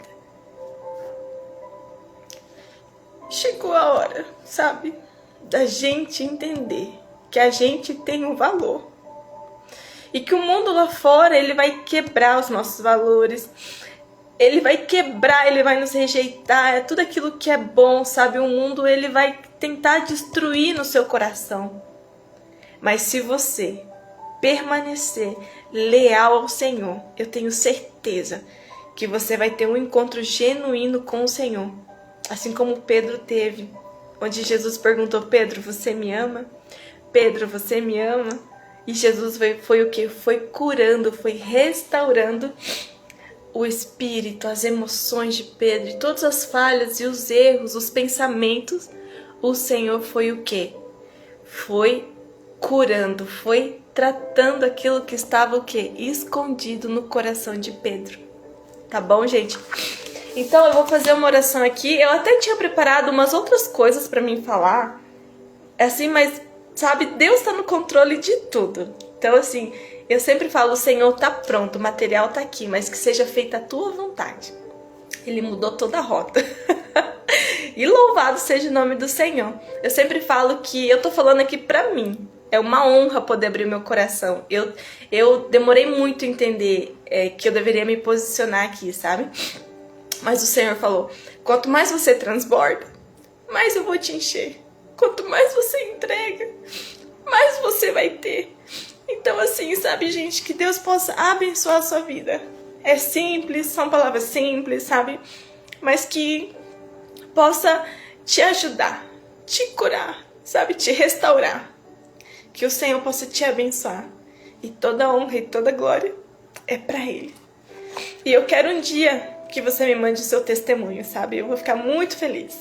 Chegou a hora, sabe, da gente entender que a gente tem um valor. E que o mundo lá fora, ele vai quebrar os nossos valores. Ele vai quebrar, ele vai nos rejeitar. É tudo aquilo que é bom, sabe? O mundo, ele vai tentar destruir no seu coração. Mas se você permanecer leal ao Senhor, eu tenho certeza que você vai ter um encontro genuíno com o Senhor, assim como Pedro teve, onde Jesus perguntou: Pedro, você me ama? Pedro, você me ama? E Jesus foi o que? Foi curando, foi restaurando o espírito, as emoções de Pedro, e todas as falhas e os erros, os pensamentos. O Senhor foi o que? Foi curando, foi tratando aquilo que estava o quê? Escondido no coração de Pedro. Tá bom, gente? Então eu vou fazer uma oração aqui. Eu até tinha preparado umas outras coisas pra mim falar, assim, mas sabe, Deus tá no controle de tudo. Então assim, eu sempre falo: o Senhor tá pronto, o material tá aqui, mas que seja feita a tua vontade. Ele mudou toda a rota. E louvado seja o nome do Senhor. Eu sempre falo que eu tô falando aqui pra mim. É uma honra poder abrir meu coração. Eu demorei muito a entender que eu deveria me posicionar aqui, sabe? Mas o Senhor falou, quanto mais você transborda, mais eu vou te encher. Quanto mais você entrega, mais você vai ter. Então assim, sabe, gente, que Deus possa abençoar a sua vida. É simples, são palavras simples, sabe? Mas que possa te ajudar, te curar, sabe? Te restaurar. Que o Senhor possa te abençoar. E toda honra e toda glória é pra Ele. E eu quero um dia que você me mande o seu testemunho, sabe? Eu vou ficar muito feliz.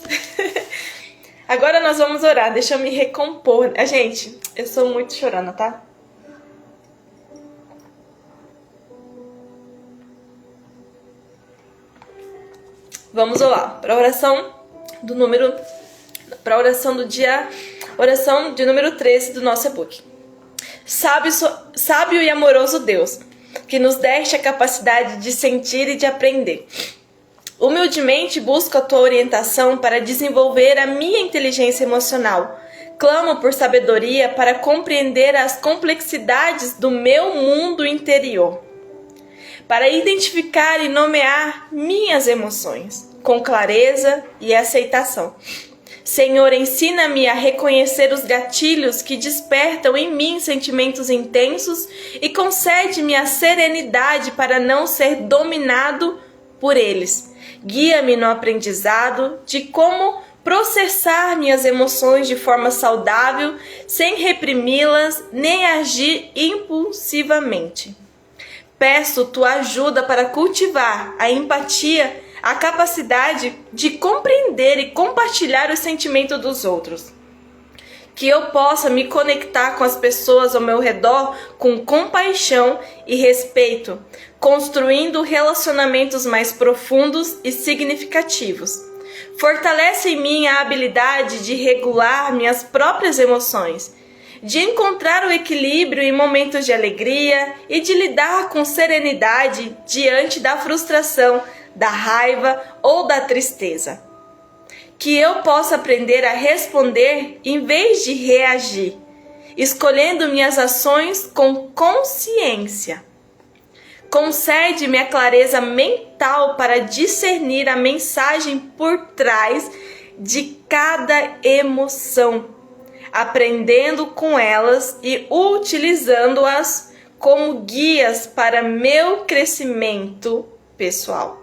Agora nós vamos orar, deixa eu me recompor. Gente, eu sou muito chorona, tá? Vamos lá, para a oração do dia, oração de número 13 do nosso e-book. Sábio e amoroso Deus, que nos deste a capacidade de sentir e de aprender. Humildemente busco a tua orientação para desenvolver a minha inteligência emocional. Clamo por sabedoria para compreender as complexidades do meu mundo interior, para identificar e nomear minhas emoções com clareza e aceitação. Senhor, ensina-me a reconhecer os gatilhos que despertam em mim sentimentos intensos e concede-me a serenidade para não ser dominado por eles. Guia-me no aprendizado de como processar minhas emoções de forma saudável, sem reprimi-las nem agir impulsivamente. Peço tua ajuda para cultivar a empatia, a capacidade de compreender e compartilhar os sentimentos dos outros. Que eu possa me conectar com as pessoas ao meu redor com compaixão e respeito, construindo relacionamentos mais profundos e significativos. Fortalece em mim a habilidade de regular minhas próprias emoções, de encontrar o equilíbrio em momentos de alegria e de lidar com serenidade diante da frustração, da raiva ou da tristeza. Que eu possa aprender a responder em vez de reagir, escolhendo minhas ações com consciência. Concede-me a clareza mental para discernir a mensagem por trás de cada emoção, aprendendo com elas e utilizando-as como guias para meu crescimento pessoal.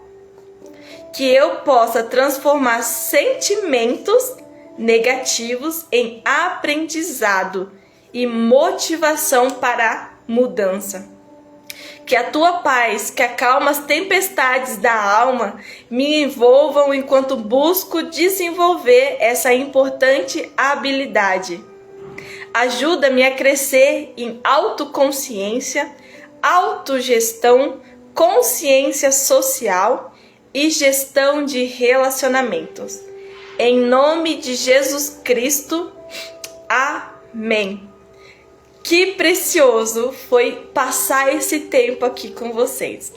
Que eu possa transformar sentimentos negativos em aprendizado e motivação para a mudança. Que a tua paz, que acalma as tempestades da alma, me envolvam enquanto busco desenvolver essa importante habilidade. Ajuda-me a crescer em autoconsciência, autogestão, consciência social e gestão de relacionamentos. Em nome de Jesus Cristo, amém. Que precioso foi passar esse tempo aqui com vocês.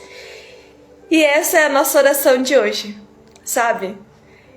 E essa é a nossa oração de hoje, sabe?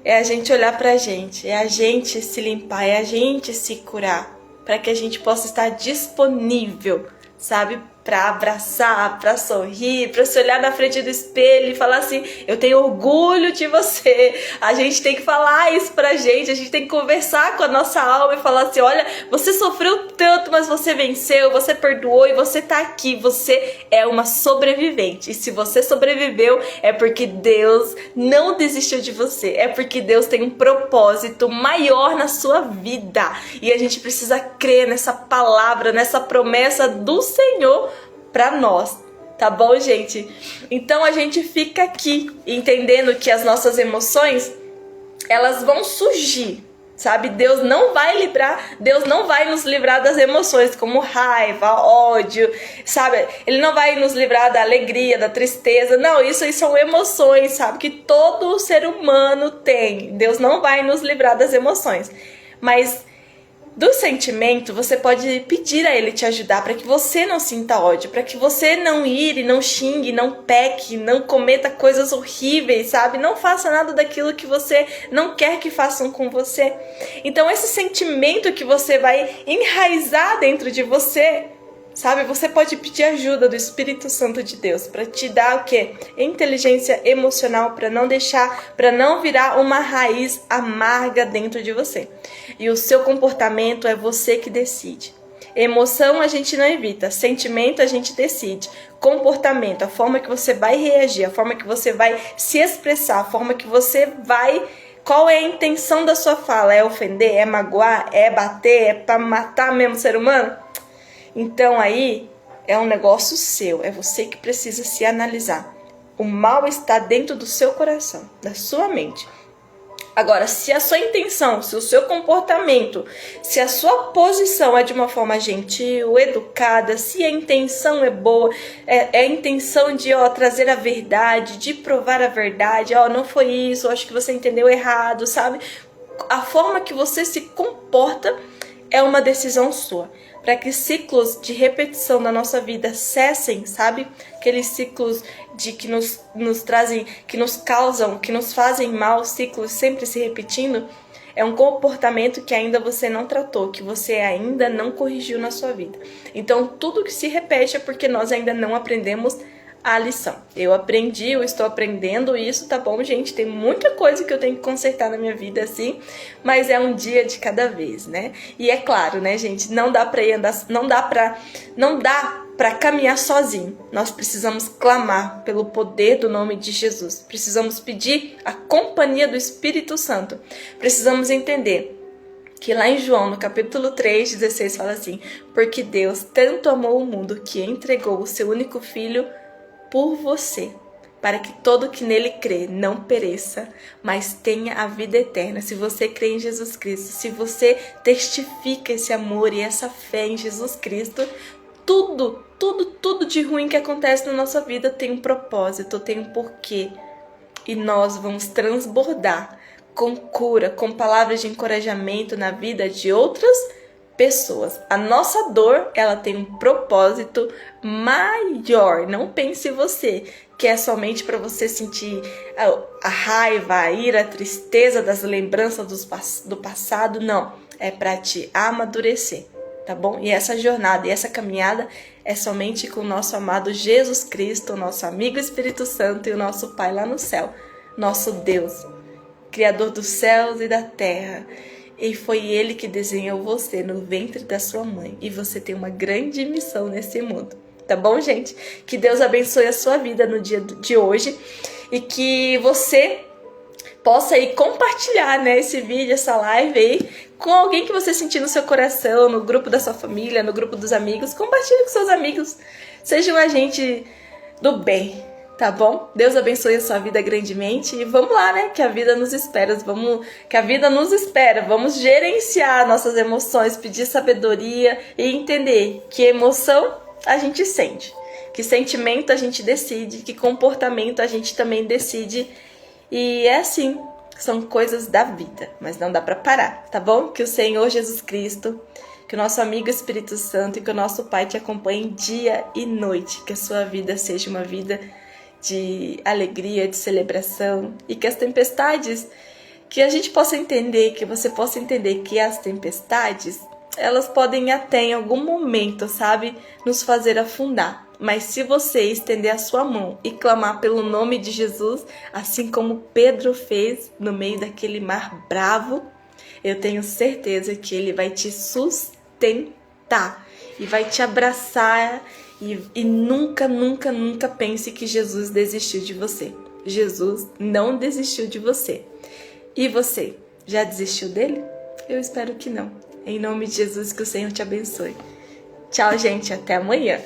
É a gente olhar pra gente, é a gente se limpar, é a gente se curar, para que a gente possa estar disponível, sabe? Para abraçar, para sorrir, para se olhar na frente do espelho e falar assim, eu tenho orgulho de você. A gente tem que falar isso pra gente, a gente tem que conversar com a nossa alma e falar assim, olha, você sofreu tanto, mas você venceu, você perdoou e você tá aqui, você é uma sobrevivente. E se você sobreviveu, é porque Deus não desistiu de você, é porque Deus tem um propósito maior na sua vida. E a gente precisa crer nessa palavra, nessa promessa do Senhor para nós, tá bom, gente? Então a gente fica aqui entendendo que as nossas emoções, elas vão surgir, sabe? Deus não vai nos livrar das emoções como raiva, ódio, sabe? Ele não vai nos livrar da alegria, da tristeza. Não, isso aí são emoções, sabe? Que todo ser humano tem. Deus não vai nos livrar das emoções. Mas do sentimento, você pode pedir a ele te ajudar para que você não sinta ódio, para que você não ire, não xingue, não peque, não cometa coisas horríveis, sabe? Não faça nada daquilo que você não quer que façam com você. Então esse sentimento que você vai enraizar dentro de você, Sabe, você pode pedir ajuda do Espírito Santo de Deus para te dar o quê? Inteligência emocional, para não virar uma raiz amarga dentro de você. E o seu comportamento é você que decide. Emoção a gente não evita, sentimento a gente decide. Comportamento, a forma que você vai reagir, a forma que você vai se expressar, a forma que você vai... Qual é a intenção da sua fala? É ofender? É magoar? É bater? É para matar mesmo o ser humano? Então aí é um negócio seu, é você que precisa se analisar. O mal está dentro do seu coração, da sua mente. Agora, se a sua intenção, se o seu comportamento, se a sua posição é de uma forma gentil, educada, se a intenção é boa, é a intenção de trazer a verdade, de provar a verdade, não foi isso, acho que você entendeu errado, sabe? A forma que você se comporta é uma decisão sua. Para que ciclos de repetição da nossa vida cessem, sabe? Aqueles ciclos que nos trazem, que nos causam, que nos fazem mal, ciclos sempre se repetindo, é um comportamento que ainda você não tratou, que você ainda não corrigiu na sua vida. Então, tudo que se repete é porque nós ainda não aprendemos a lição. Eu aprendi, eu estou aprendendo isso, tá bom, gente? Tem muita coisa que eu tenho que consertar na minha vida, assim, mas é um dia de cada vez, né? E é claro, né, gente? Não dá pra caminhar sozinho. Nós precisamos clamar pelo poder do nome de Jesus. Precisamos pedir a companhia do Espírito Santo. Precisamos entender que lá em João, no capítulo 3:16, fala assim: porque Deus tanto amou o mundo que entregou o seu único filho por você, para que todo que nele crê não pereça, mas tenha a vida eterna. Se você crê em Jesus Cristo, se você testifica esse amor e essa fé em Jesus Cristo, tudo de ruim que acontece na nossa vida tem um propósito, tem um porquê. E nós vamos transbordar com cura, com palavras de encorajamento na vida de outras pessoas. A nossa dor, ela tem um propósito maior. Não pense você que é somente para você sentir a raiva, a ira, a tristeza das lembranças do passado. Não, é para te amadurecer, tá bom? E essa jornada e essa caminhada é somente com o nosso amado Jesus Cristo, o nosso amigo Espírito Santo e o nosso Pai lá no céu, nosso Deus, Criador dos céus e da terra. E foi Ele que desenhou você no ventre da sua mãe. E você tem uma grande missão nesse mundo. Tá bom, gente? Que Deus abençoe a sua vida no dia de hoje. E que você possa aí compartilhar, né, esse vídeo, essa live aí, com alguém que você sentir no seu coração, no grupo da sua família, no grupo dos amigos. Compartilhe com seus amigos. Seja um agente do bem. Tá bom? Deus abençoe a sua vida grandemente e vamos lá, né? Que a vida nos espera. Vamos gerenciar nossas emoções, pedir sabedoria e entender que emoção a gente sente, que sentimento a gente decide, que comportamento a gente também decide. E é assim, são coisas da vida, mas não dá pra parar, tá bom? Que o Senhor Jesus Cristo, que o nosso amigo Espírito Santo e que o nosso Pai te acompanhem dia e noite. Que a sua vida seja uma vida de alegria, de celebração, e que as tempestades, que a gente possa entender, que você possa entender que as tempestades, elas podem até em algum momento, sabe, nos fazer afundar. Mas se você estender a sua mão e clamar pelo nome de Jesus, assim como Pedro fez no meio daquele mar bravo, eu tenho certeza que Ele vai te sustentar e vai te abraçar. E nunca pense que Jesus desistiu de você. Jesus não desistiu de você. E você, já desistiu dele? Eu espero que não. Em nome de Jesus, que o Senhor te abençoe. Tchau, gente. Até amanhã.